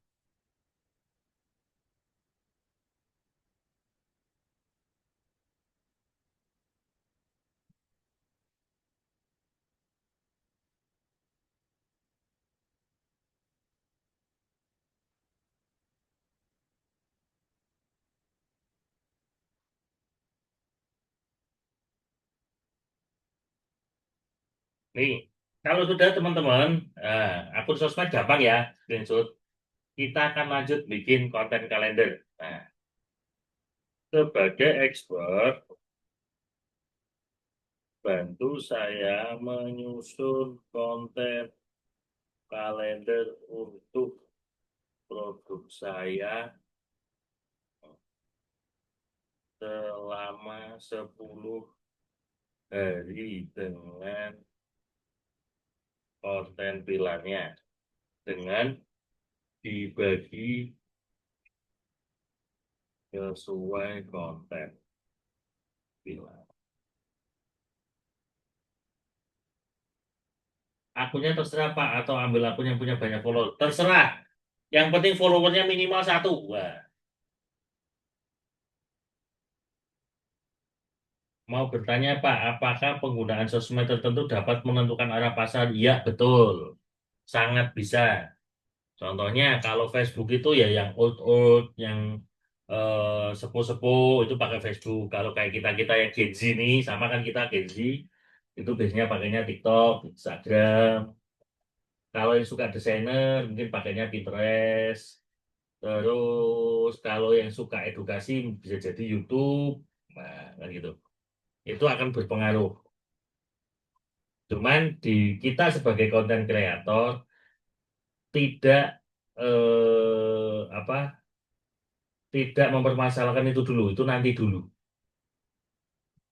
Nih, kalau sudah teman-teman, akun sosmed gampang ya, screenshot. Kita akan lanjut bikin konten kalender. Nah, sebagai expert, bantu saya menyusun konten kalender untuk produk saya selama 10 hari dengan konten pilarnya. Dengan dibagi sesuai konten pilar. Akunnya terserah Pak, atau ambil akun yang punya banyak follower. Terserah. Yang penting followernya minimal 1. Wah. Mau bertanya Pak, apakah penggunaan sosmed tertentu dapat menentukan arah pasar? Iya, betul. Sangat bisa. Contohnya kalau Facebook itu ya yang old-old, yang sepuh-sepuh itu pakai Facebook. Kalau kayak kita-kita yang Gen Z nih, sama kan kita Gen Z, itu biasanya pakainya TikTok, Instagram. Kalau yang suka desainer, mungkin pakainya Pinterest. Terus kalau yang suka edukasi bisa jadi YouTube, nah, kan gitu. Itu akan berpengaruh. Cuman di kita sebagai konten kreator tidak apa tidak mempermasalahkan itu dulu, itu nanti dulu.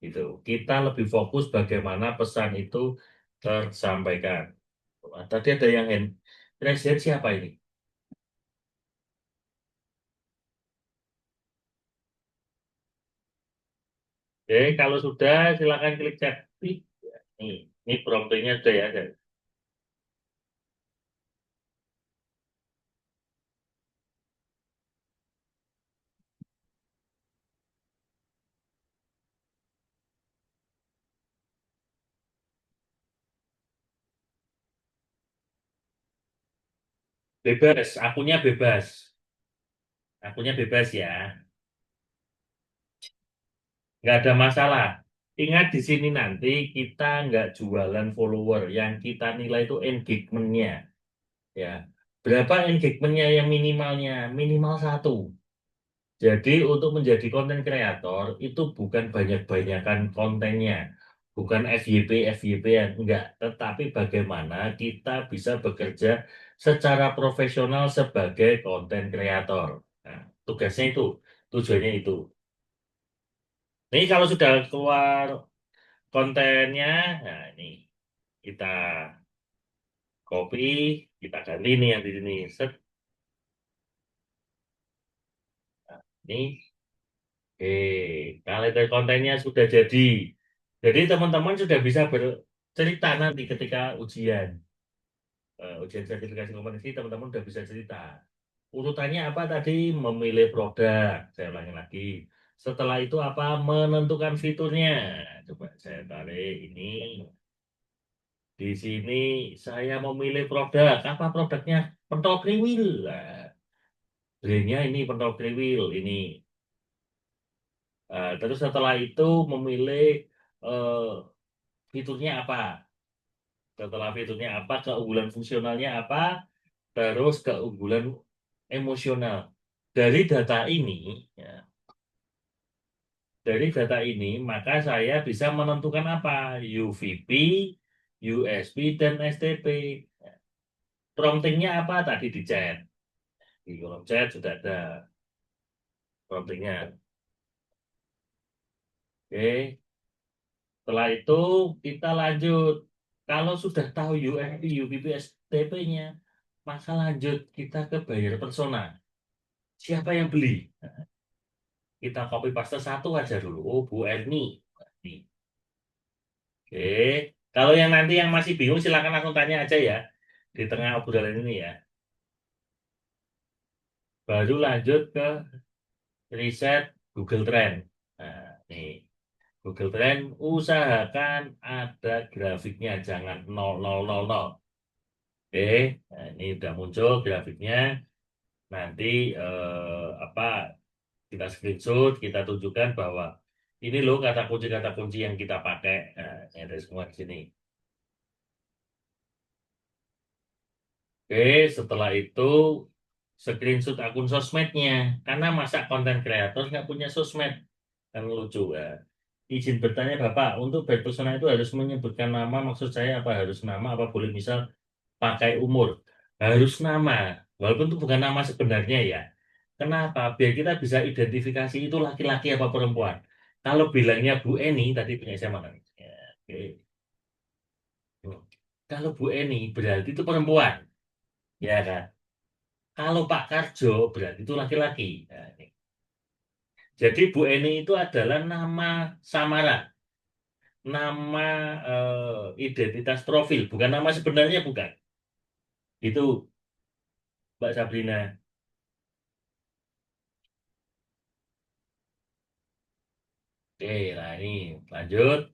Gitu. Kita lebih fokus bagaimana pesan itu tersampaikan. Wah, tadi ada yang hand raise hand siapa ini? Oke, kalau sudah silakan klik chat. Ini promptingnya sudah ya. Ada. Bebas, akunnya bebas. Akunnya bebas ya. Nggak ada masalah. Ingat di sini nanti kita nggak jualan follower. Yang kita nilai itu engagement-nya. Ya. Berapa engagementnya yang minimalnya? Minimal satu. Jadi untuk menjadi konten kreator itu bukan banyak-banyakan kontennya, bukan FYP FYP yang enggak, tetapi bagaimana kita bisa bekerja secara profesional sebagai konten kreator. Nah, tugasnya itu, tujuannya itu. Ini kalau sudah keluar kontennya, nah ini kita copy, kita ganti nih yang di sini. Set, ini. Oke, kalau itu kontennya sudah jadi. Jadi teman-teman sudah bisa bercerita nanti ketika ujian. Ujian sertifikasi kompetensi teman-teman sudah bisa cerita. Urutannya apa tadi? Memilih produk. Saya ulangi lagi. Setelah itu apa? Menentukan fiturnya. Coba saya tarik ini. Di sini saya memilih produk. Apa produknya? Pentol kriwil. Nah, brandnya ini pentol kriwil. Ini. Terus setelah itu memilih eh, fiturnya apa? Setelah fiturnya apa, keunggulan fungsionalnya apa, terus keunggulan emosional. Dari data ini, ya, dari data ini, maka saya bisa menentukan apa? UVP, USB, dan STP. Promptingnya apa? Tadi di chat. Di kolom chat sudah ada promptingnya. Oke. Setelah itu kita lanjut. Kalau sudah tahu UFP, UVP, STP-nya, maka lanjut kita ke buyer persona. Siapa yang beli? Kita copy paste satu aja dulu. Oh, Bu Erni. Nih. Oke. Kalau yang nanti yang masih bingung silakan langsung tanya aja ya di tengah obrolan ini ya. Baru lanjut ke riset Google Trend. Nah, nih. Google Trend usahakan ada grafiknya jangan 0000. Oke. Nah, ini udah muncul grafiknya. Nanti apa kita screenshot, kita tunjukkan bahwa ini loh kata kunci yang kita pakai. Nah, ini ada semua di sini. Oke, setelah itu screenshot akun sosmednya. Karena masa konten kreator nggak punya sosmed. Kan lucu ya. Izin bertanya Bapak, untuk brand persona itu harus menyebutkan nama, maksud saya apa harus nama, apa boleh misal pakai umur. Harus nama, walaupun itu bukan nama sebenarnya ya. Kenapa? Biar kita bisa identifikasi itu laki-laki apa perempuan. Kalau bilangnya Bu Eni, tadi punya saya mana? Ya, oke. Kalau Bu Eni berarti itu perempuan, ya kan? Kalau Pak Karjo berarti itu laki-laki. Nah, ini. Jadi Bu Eni itu adalah nama samaran, nama identitas profil, bukan nama sebenarnya bukan. Itu Mbak Sabrina. Oke, nah ini lanjut.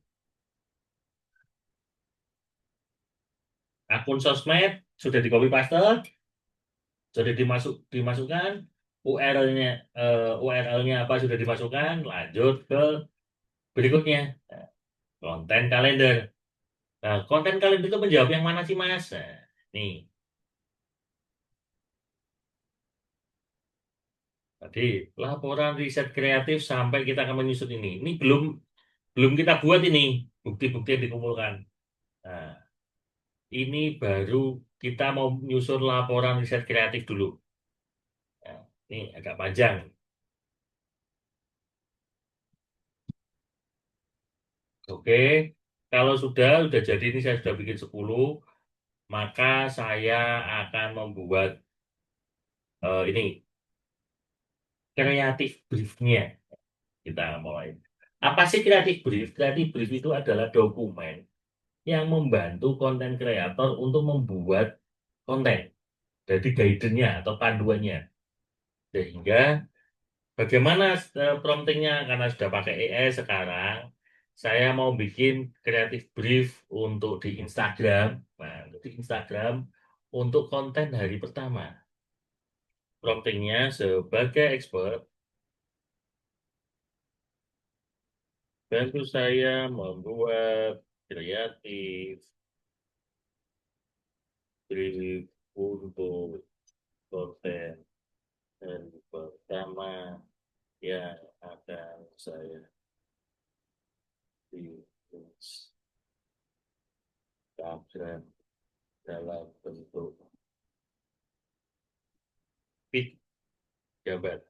Akun sosmed sudah di copy paste, sudah dimasukkan. URL-nya URL-nya apa sudah dimasukkan, lanjut ke berikutnya. Nah, konten kalender. Nah, konten kalender itu menjawab yang mana sih, Mas? Nah, nih, tadi laporan riset kreatif sampai kita akan menyusun ini. Ini belum belum kita buat ini bukti-bukti yang dikumpulkan. Nah, ini baru kita mau menyusun laporan riset kreatif dulu. Nah, ini agak panjang. Oke, kalau sudah jadi ini saya sudah bikin 10, maka saya akan membuat ini kreatif briefnya. Kita mulai. Apa sih kreatif brief? Kreatif brief itu adalah dokumen yang membantu konten kreator untuk membuat konten. Jadi guidance-nya atau panduannya. Sehingga bagaimana promptingnya? Karena sudah pakai AI sekarang, saya mau bikin kreatif brief untuk di Instagram. Nah, untuk di Instagram untuk konten hari pertama. Promptingnya sebagai expert, bantu saya membuat kreatif brief untuk konten hari pertama yang akan saya di Instagram dalam bentuk feed gambar.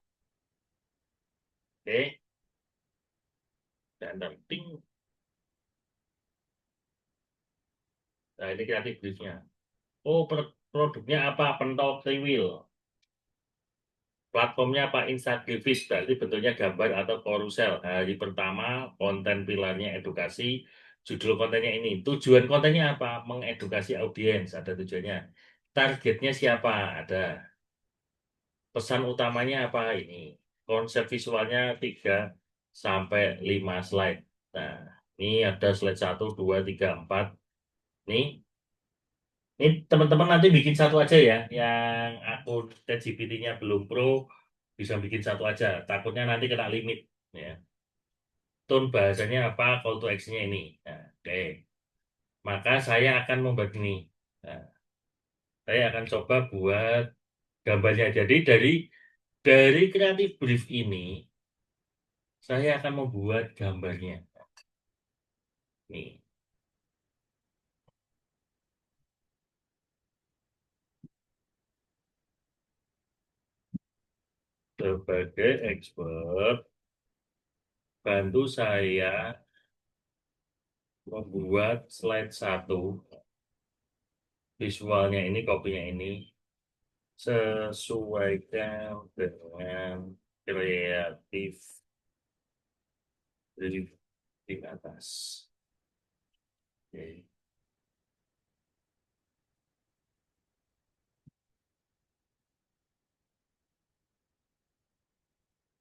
Oke, dan penting. Nah, ini kreatif briefnya. Oh, produknya apa? Pentol kriwil. Platformnya apa? Instagramis. Berarti bentuknya gambar atau korusel. Hari pertama, konten pilarnya edukasi. Judul kontennya ini. Tujuan kontennya apa? Mengedukasi audiens. Ada tujuannya. Targetnya siapa? Ada. Pesan utamanya apa? Ini. Konsep visualnya 3 sampai 5 slide. Nah, ini ada slide 1, 2, 3, 4. Nih, ini teman-teman nanti bikin satu aja ya, yang akun ChatGPT-nya belum pro bisa bikin satu aja. Takutnya nanti kena limit. Ya, tone bahasanya apa, call to action-nya ini. Nah, oke, maka saya akan membuat ini. Nah, saya akan coba buat gambarnya. Jadi dari kreatif brief ini, saya akan membuat gambarnya. Nih, sebagai expert, bantu saya membuat slide 1, visualnya ini, kopinya ini sesuaikan dengan kreatif di atas. Oke.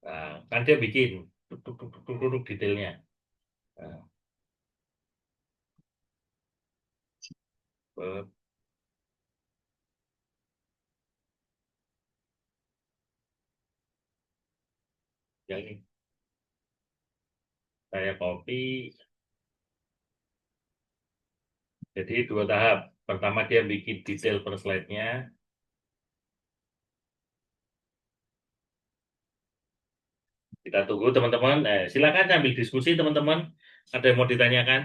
Nah, kan dia bikin duduk detailnya. Nah, eh, yang ini saya copy. Jadi 2 tahap. Pertama dia bikin detail per slide-nya. Kita tunggu teman-teman. Silakan ambil diskusi teman-teman. Ada yang mau ditanyakan?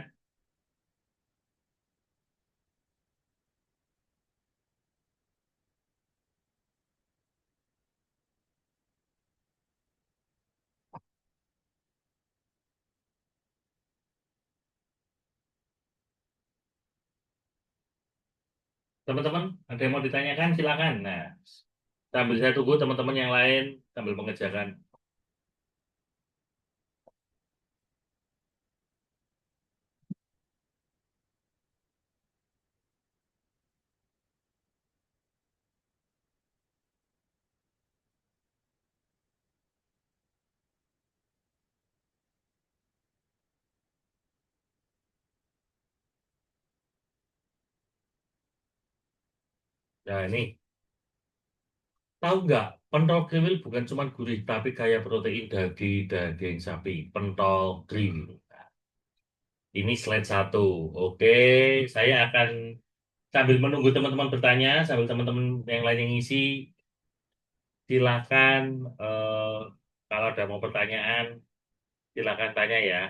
Teman-teman, ada yang mau ditanyakan? Silakan. Nah, sambil saya tunggu teman-teman yang lain sambil mengerjakan. Nah, ini tahu nggak? Pentol kriwil bukan cuma gurih, tapi kaya protein daging sapi. Pentol kriwil. Ini slide satu. Oke, saya akan sambil menunggu teman-teman bertanya, sambil teman-teman yang lain yang ngisi, silakan kalau ada mau pertanyaan, silakan tanya ya.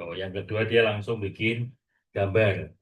Oh, yang kedua dia langsung bikin gambar.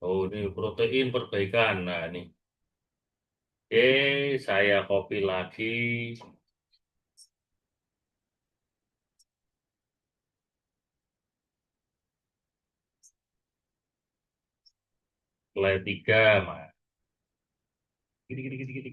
Oh, ini protein perbaikan. Nah, ini. Oke, saya copy lagi. Slide 3, Mas. Gini, gini, gini, gini.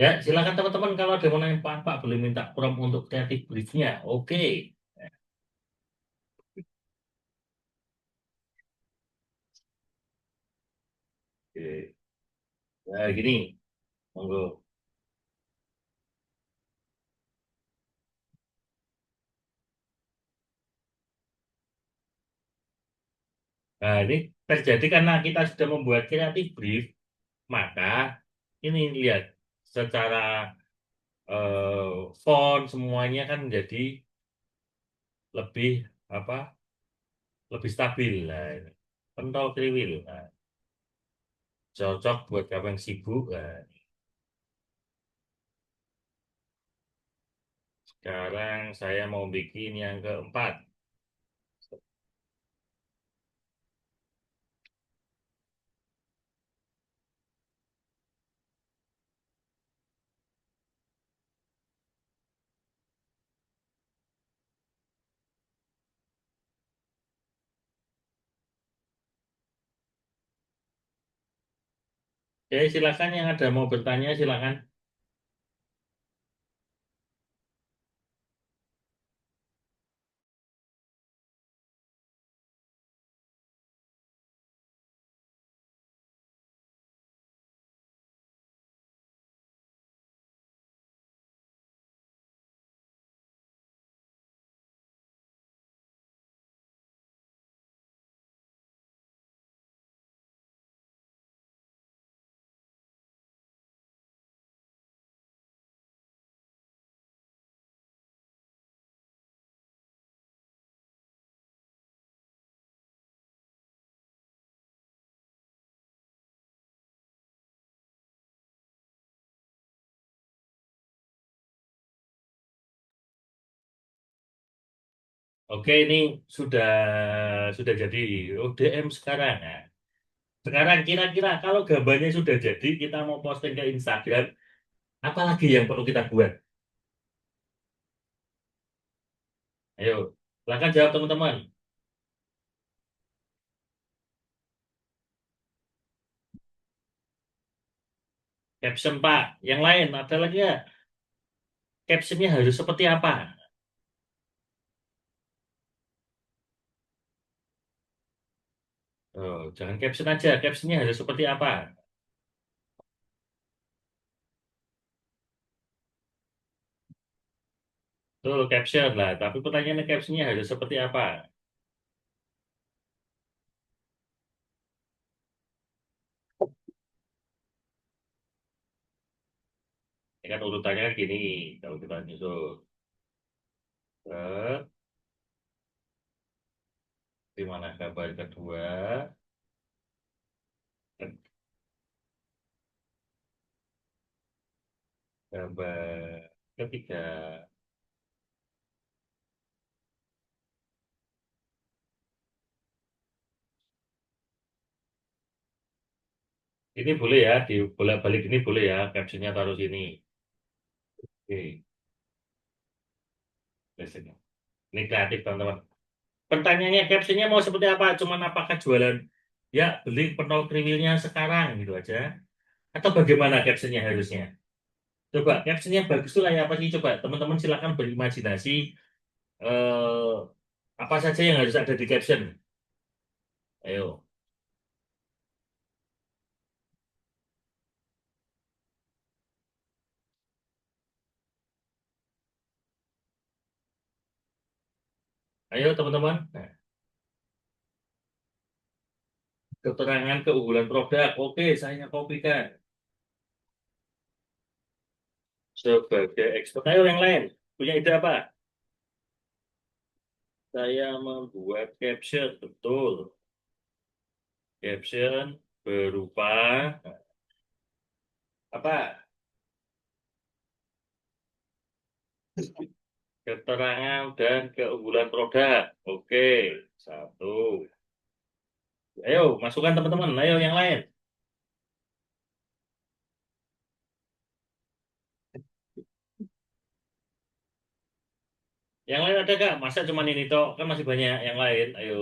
Ya, silakan teman-teman kalau ada yang mau nanya Pak boleh minta prompt untuk kreatif briefnya. Oke. Oke. Nah, gini, monggo. Nah, ini terjadi karena kita sudah membuat kreatif brief, maka ini lihat secara font semuanya kan jadi lebih apa? Lebih stabil lah. Ini. Pentol kriwil. Nah, cocok buat kamu yang sibuk. Nah, sekarang saya mau bikin yang keempat. Ya, silakan yang ada mau bertanya silakan. Oke, ini sudah sudah jadi ODM sekarang ya. Sekarang kira-kira kalau gambarnya sudah jadi, kita mau posting ke Instagram, apalagi yang perlu kita buat? Ayo, silakan jawab teman-teman. Caption Pak, yang lain ada lagi ya? Captionnya harus seperti apa? Oh, jangan caption aja, captionnya harus seperti apa? Betul, caption lah. Tapi pertanyaannya captionnya harus seperti apa? Ya kan urutannya kan gini, kalau kita nyusun. Set, di mana gambar kedua, gambar ketiga. Ini boleh ya, di bolak-balik ini boleh ya, captionnya taruh sini. Oke, biasanya. Ini kreatif teman-teman. Pertanyaannya captionnya mau seperti apa? Cuman apakah jualan? Ya, beli pentol kriwilnya sekarang gitu aja. Atau bagaimana captionnya harusnya? Coba captionnya bagus tuh kayak apa sih? Coba teman-teman silakan berimajinasi eh, apa saja yang harus ada di caption. Ayo, ayo teman-teman. Nah, keterangan keunggulan produk. Oke, saya kopikan sebagai ekspert. Ayo yang lain, punya ide apa? Saya membuat caption, betul. Caption berupa apa? Keterangan dan keunggulan produk. Oke, satu. Ayo, masukkan teman-teman. Ayo yang lain. Yang lain ada gak? Masa cuma ini toh? Kan masih banyak yang lain. Ayo,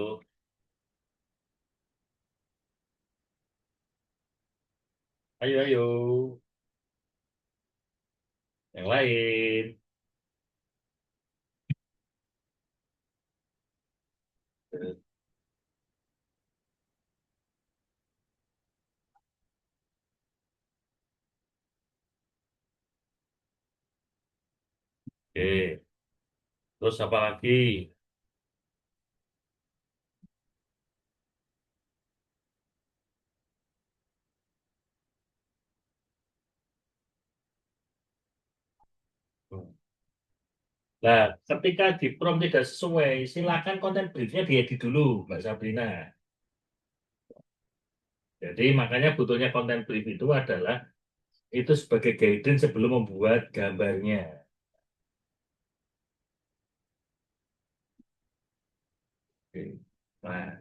ayo, ayo. Yang lain. Oke, terus apa lagi? Nah, ketika di prompt tidak sesuai, silakan konten briefnya diedit dulu, Mbak Sabrina. Jadi makanya butuhnya konten brief itu adalah itu sebagai guidance sebelum membuat gambarnya. Oke. Nah,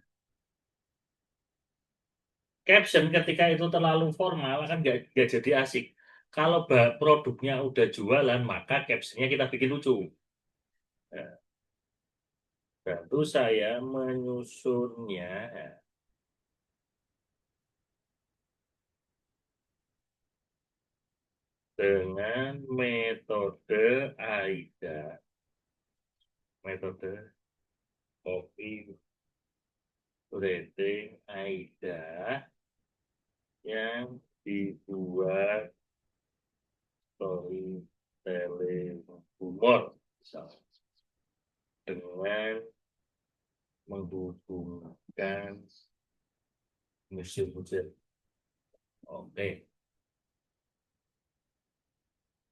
caption ketika itu terlalu formal kan nggak jadi asik. Kalau produknya udah jualan, maka captionnya kita bikin lucu. Nah, bantu saya menyusunnya dengan metode AIDA. Metode copy rating AIDA yang dibuat storytelling humor misalnya dengan menghubungkan musim hujan. Oke,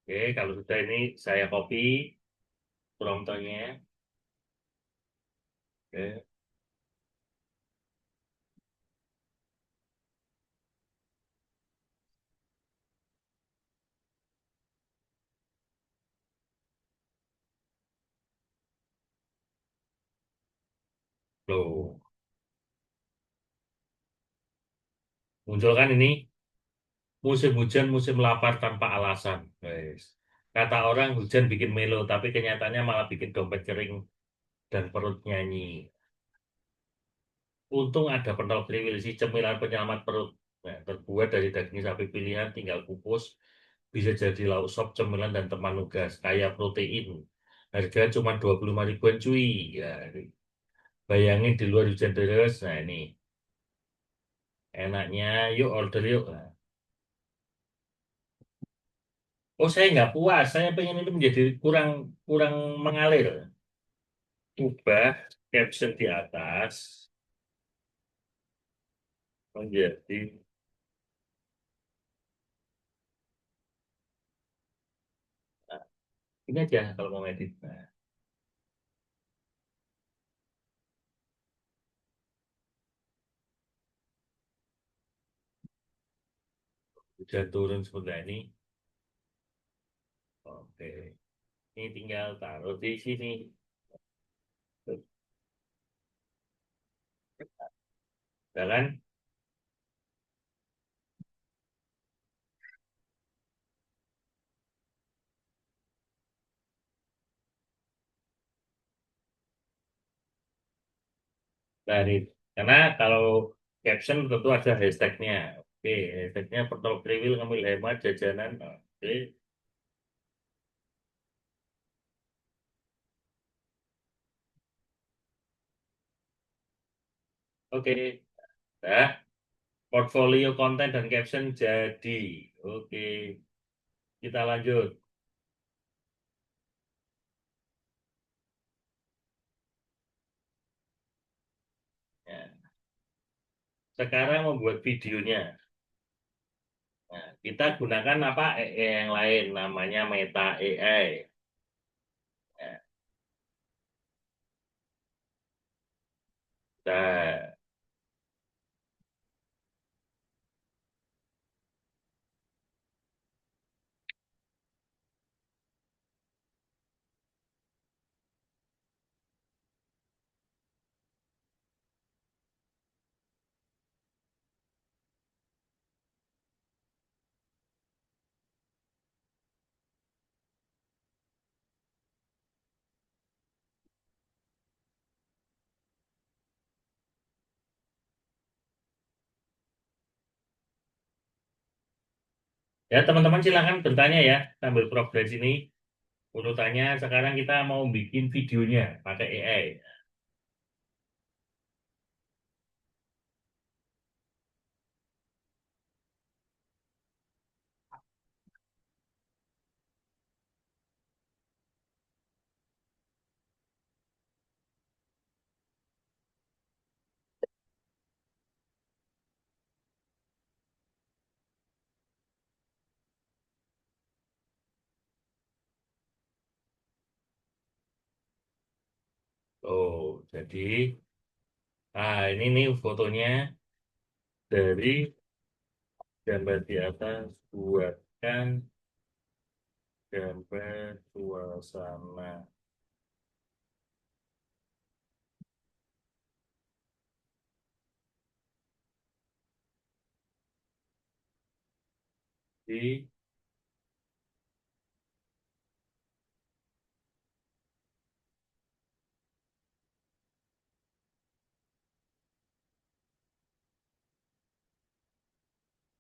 oke, kalau sudah ini saya copy promptnya. Oke, loh, muncul kan ini musim hujan, musim lapar tanpa alasan, guys. Kata orang hujan bikin melo, tapi kenyataannya malah bikin dompet kering dan perut nyanyi. Untung ada pentol kriwil si cemilan penyelamat perut. Nah, terbuat dari daging sapi pilihan, tinggal kukus, bisa jadi lauk sop, cemilan dan teman nugas, kaya protein. Harga cuma 25 ribuan cuy. Ya, bayangin di luar hujan deras. Nah ini enaknya, yuk order yuk. Nah, Oh, saya nggak puas. Saya pengen itu menjadi kurang kurang mengalir. Ubah caption di atas menjadi nah, ini aja kalau mau edit. Nah, udah turun seperti ini. Oke, ini tinggal taruh di sini. Ya kan? Dari karena kalau caption tentu ada hashtagnya. Oke, hashtagnya Pertol Kriwil ngambil hemat jajanan. Oke, oke. Nah, portfolio konten dan caption jadi. Oke, kita lanjut. Ya, sekarang membuat videonya. Nah, kita gunakan apa? yang lain namanya Meta AI. Ya, kita, ya teman-teman silakan bertanya ya sambil progres ini. Urutannya sekarang kita mau bikin videonya pakai AI. Oh, jadi, ini nih fotonya dari gambar di atas. Buatkan gambar suasana di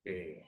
Oke.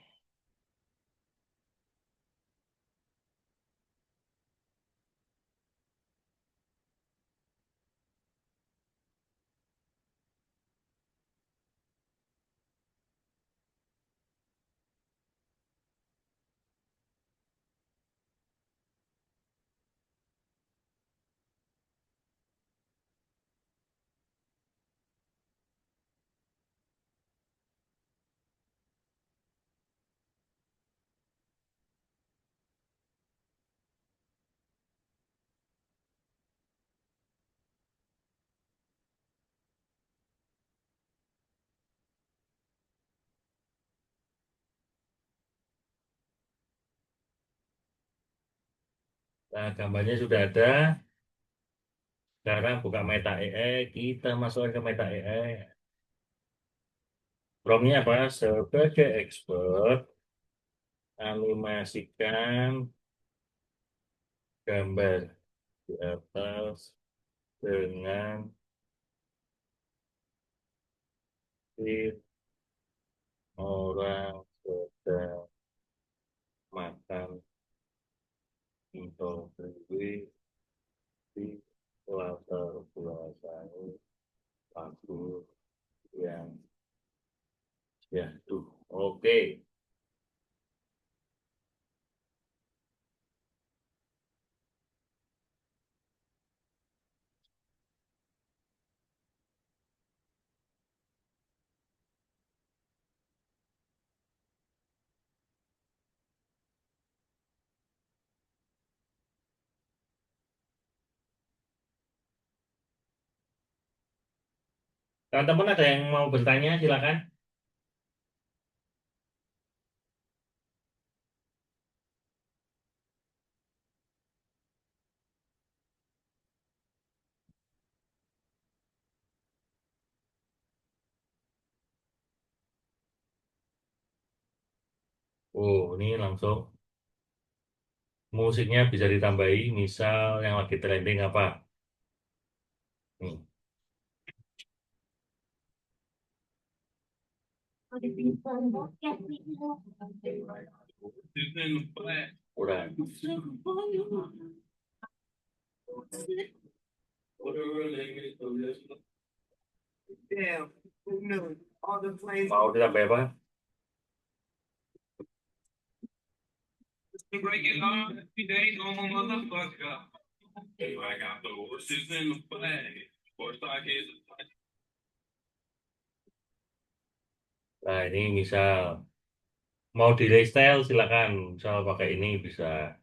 Nah, gambarnya sudah ada. Sekarang buka Meta AI, kita masukkan ke Meta AI. Promptnya apa? Sebagai expert, animasikan gambar di atas dengan si orang sedang makan untuk berdiri di latar belakang lagu yang jatuh. Oke, Teman-teman ada yang mau bertanya, silakan. Oh, ini langsung musiknya bisa ditambahi, misal yang lagi trending apa? Nih, udah. Mau ditambah apa? Nah, ini misal mau di style silakan. Misal pakai ini bisa.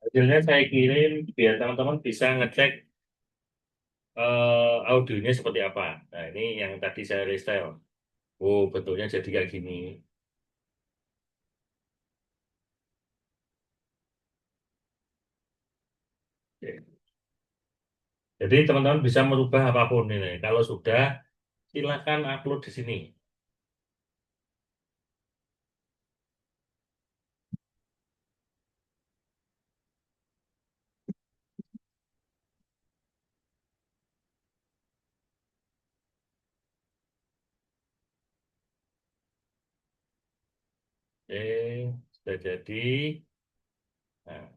Hasilnya saya kirim biar teman-teman bisa ngecek audionya seperti apa. Nah, ini yang tadi saya restyle. Oh, bentuknya jadi kayak gini. Oke. Jadi teman-teman bisa merubah apapun ini. Kalau sudah, silakan upload di sini. Oke, sudah jadi. Nah,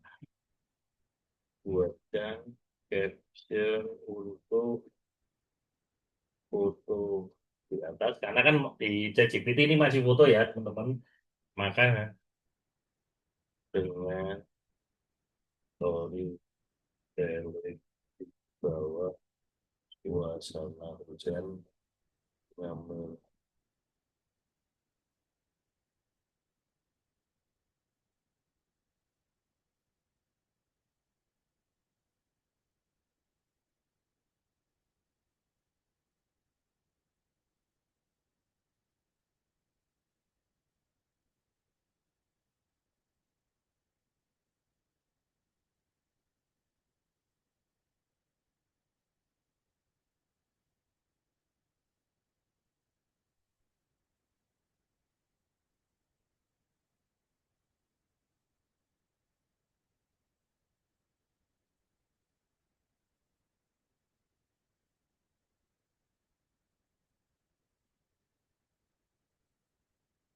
buatkan caption untuk foto di atas. Karena kan di ChatGPT ini masih foto ya, teman-teman. Maka dengan story dari bawah suasana hujan nyaman.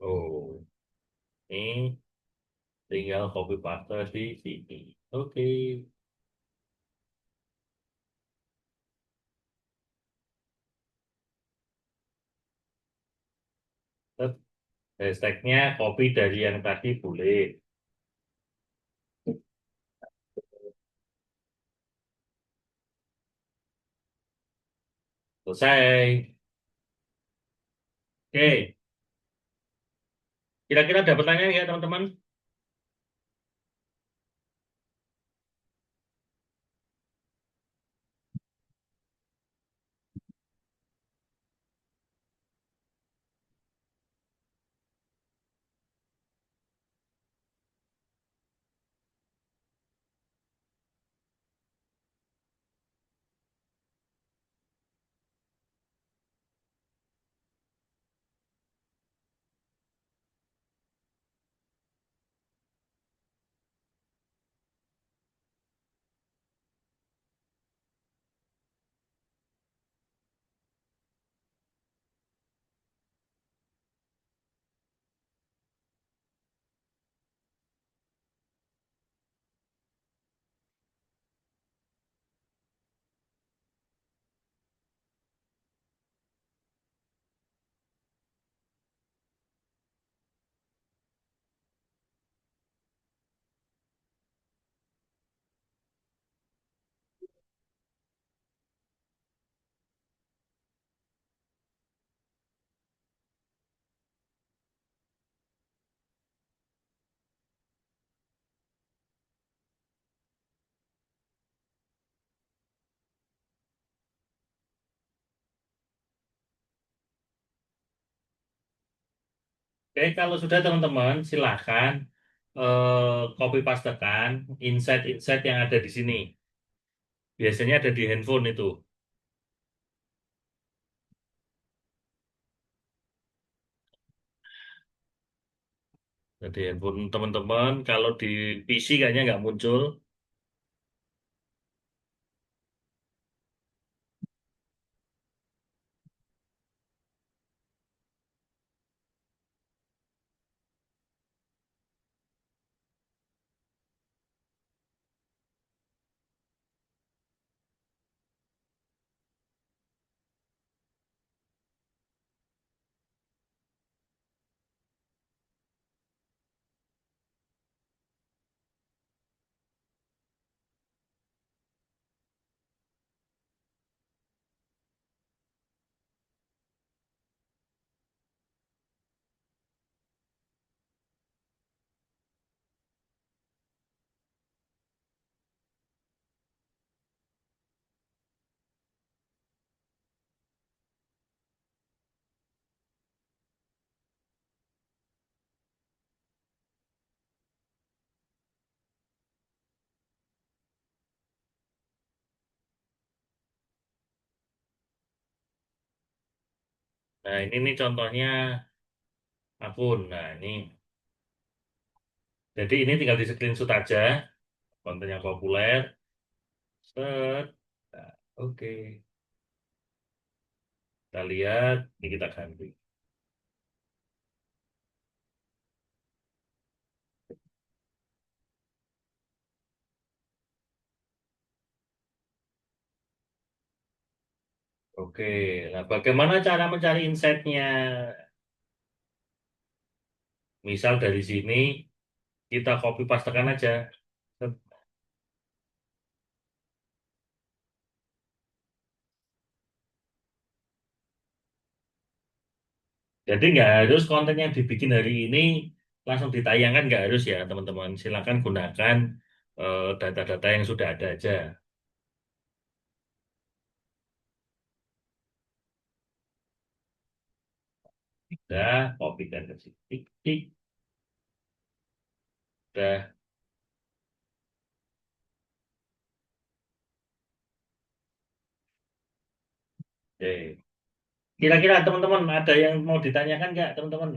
Oh, ini tinggal copy paste di sini. Oke. Terus hashtagnya copy dari yang tadi boleh. Selesai. Oke. Kira-kira ada pertanyaan ya teman-teman? Oke, kalau sudah teman-teman, silakan copy pastekan insight-insight yang ada di sini. Biasanya ada di handphone itu. Jadi handphone teman-teman, kalau di PC kayaknya nggak muncul. Nah, ini nih contohnya akun. Nah, ini. Jadi ini tinggal di screenshot aja, konten yang populer. Set. Nah, oke. Kita lihat, ini kita ganti. Oke, nah bagaimana cara mencari insight-nya? Misal dari sini, kita copy pastekan aja. Jadi nggak harus konten yang dibikin hari ini langsung ditayangkan, nggak harus ya teman-teman. Silakan gunakan data-data yang sudah ada aja. Udah, copy dan ke sini. Tik, tik. Udah, oke. Kira-kira teman-teman ada yang mau ditanyakan nggak teman-teman?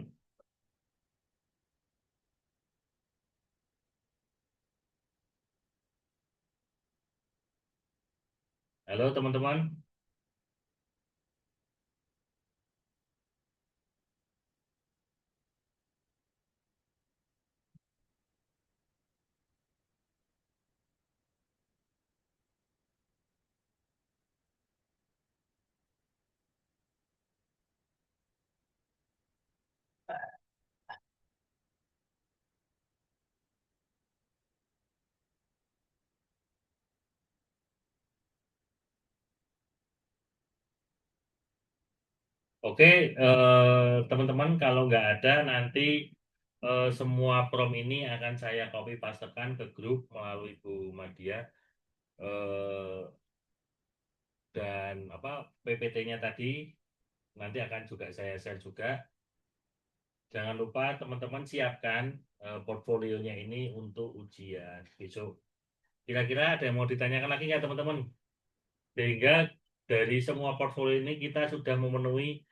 Halo teman-teman. Oke, teman-teman kalau nggak ada nanti semua prom ini akan saya copy pastekan ke grup melalui Bu Madia dan apa PPT-nya tadi nanti akan juga saya share juga. Jangan lupa teman-teman siapkan portfolionya ini untuk ujian besok. Kira-kira ada yang mau ditanyakan lagi nggak teman-teman? Sehingga dari semua portfolio ini kita sudah memenuhi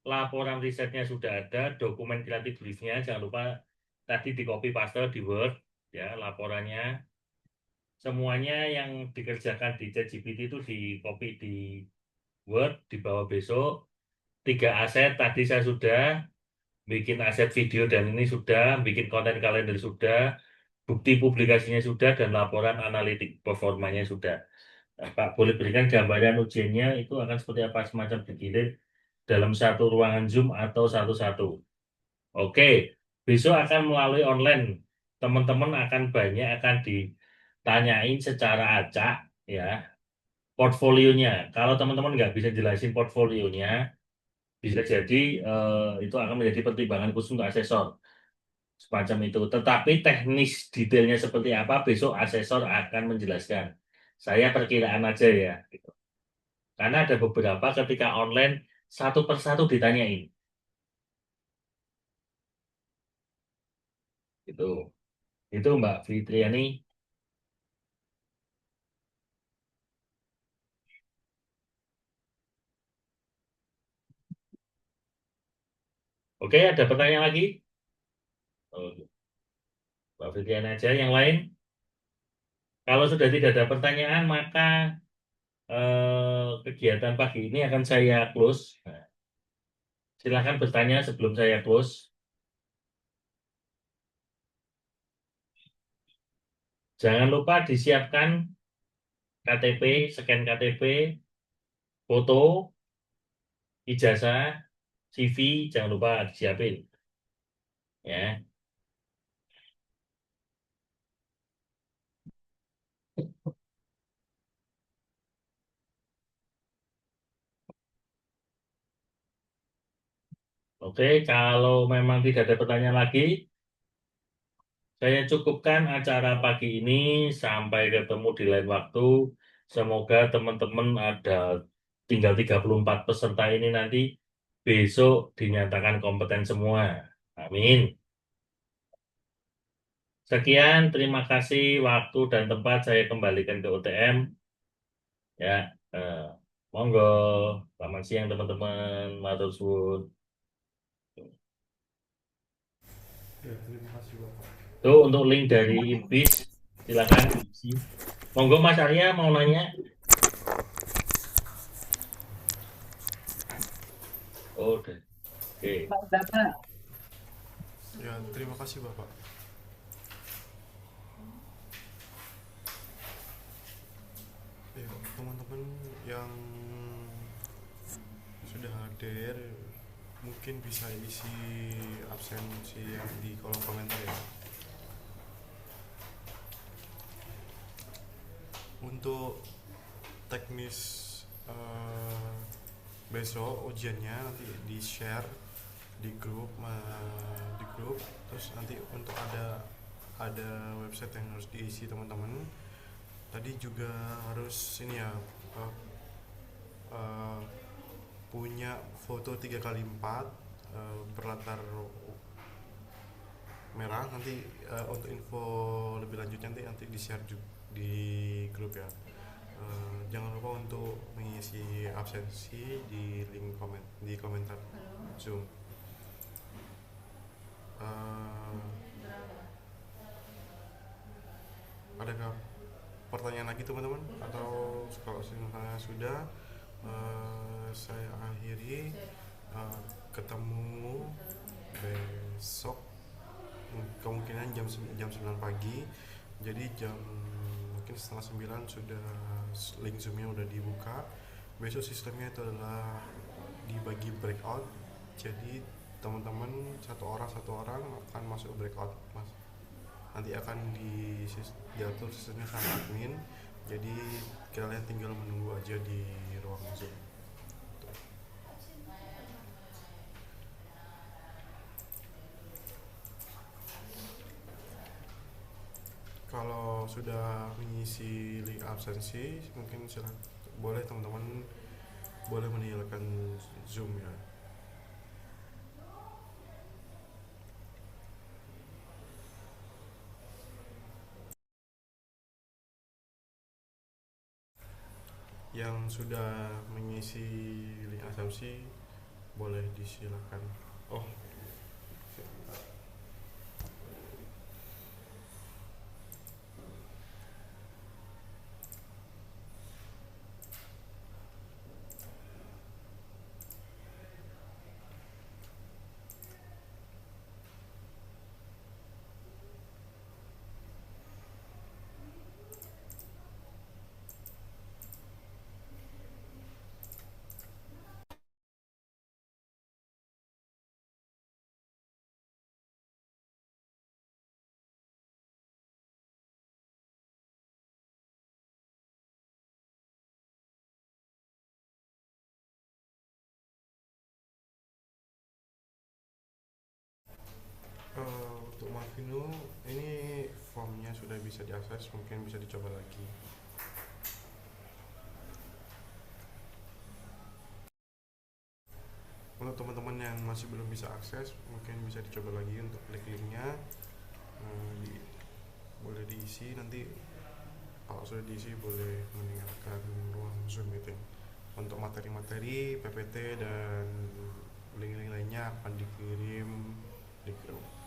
laporan risetnya sudah ada, dokumen kreatif briefnya jangan lupa tadi di copy paste di Word ya laporannya. Semuanya yang dikerjakan di ChatGPT itu di copy di Word dibawa besok. Tiga aset tadi saya sudah bikin aset video dan ini sudah bikin konten kalender sudah, bukti publikasinya sudah dan laporan analitik performanya sudah. Nah, Pak, boleh berikan gambaran ujiannya itu akan seperti apa semacam dikirim dalam satu ruangan Zoom atau satu-satu. Oke, besok akan melalui online. Teman-teman akan banyak akan ditanyain secara acak ya portfolionya. Kalau teman-teman nggak bisa jelasin portfolionya, bisa jadi itu akan menjadi pertimbangan khusus untuk asesor semacam itu. Tetapi teknis detailnya seperti apa besok asesor akan menjelaskan. Saya perkiraan aja ya, gitu. Karena ada beberapa ketika online satu persatu ditanyain. Itu. Itu Mbak Fitriani. Oke, ada pertanyaan lagi? Oh, Mbak Fitriani aja. Yang lain? Kalau sudah tidak ada pertanyaan, maka kegiatan pagi ini akan saya close. Nah, silakan bertanya sebelum saya close. Jangan lupa disiapkan KTP, scan KTP, foto, ijazah, CV, jangan lupa disiapin. Ya, oke. Kalau memang tidak ada pertanyaan lagi, saya cukupkan acara pagi ini. Sampai ketemu di lain waktu. Semoga teman-teman ada tinggal 34 peserta ini nanti besok dinyatakan kompeten semua. Amin. Sekian, terima kasih waktu dan tempat saya kembalikan ke UTM. Ya, eh, monggo. Selamat siang teman-teman. Matur suwun. Ya, terima kasih Bapak. Tuh untuk link dari Invis, silakan diisi. Monggo Mas Arya mau nanya. Oh, udah. Oke. Ya, terima kasih Bapak. Ya, teman-teman yang sudah hadir mungkin bisa isi absensi yang di kolom komentar ya. Untuk teknis eh, besok ujiannya nanti di share di grup, terus nanti untuk ada website yang harus diisi teman-teman. Tadi juga harus ini ya, eh, eh, punya foto 3x4 berlatar merah. Nanti untuk info lebih lanjutnya nanti di share di grup ya. Jangan lupa untuk mengisi absensi di link di komentar Zoom. Adakah pertanyaan lagi teman-teman, atau kalau misalnya sudah, saya akhiri. Ketemu besok kemungkinan jam 9 pagi. Jadi mungkin setengah 9 sudah link zoomnya udah dibuka. Besok sistemnya itu adalah dibagi breakout. Jadi teman-teman satu orang akan masuk breakout mas. Nanti akan diatur sistemnya sama admin. Jadi kalian tinggal menunggu aja di ruang zoom. Kalau sudah mengisi link absensi, mungkin boleh teman-teman boleh meninggalkan zoom ya. Yang sudah mengisi link absensi boleh disilakan. Oh, untuk Marvino ini formnya sudah bisa diakses, mungkin bisa dicoba lagi. Untuk teman-teman yang masih belum bisa akses, mungkin bisa dicoba lagi untuk klik linknya. boleh diisi. Nanti kalau sudah diisi boleh meninggalkan ruang Zoom meeting. Untuk materi-materi PPT dan link-link lainnya akan dikirim di grup.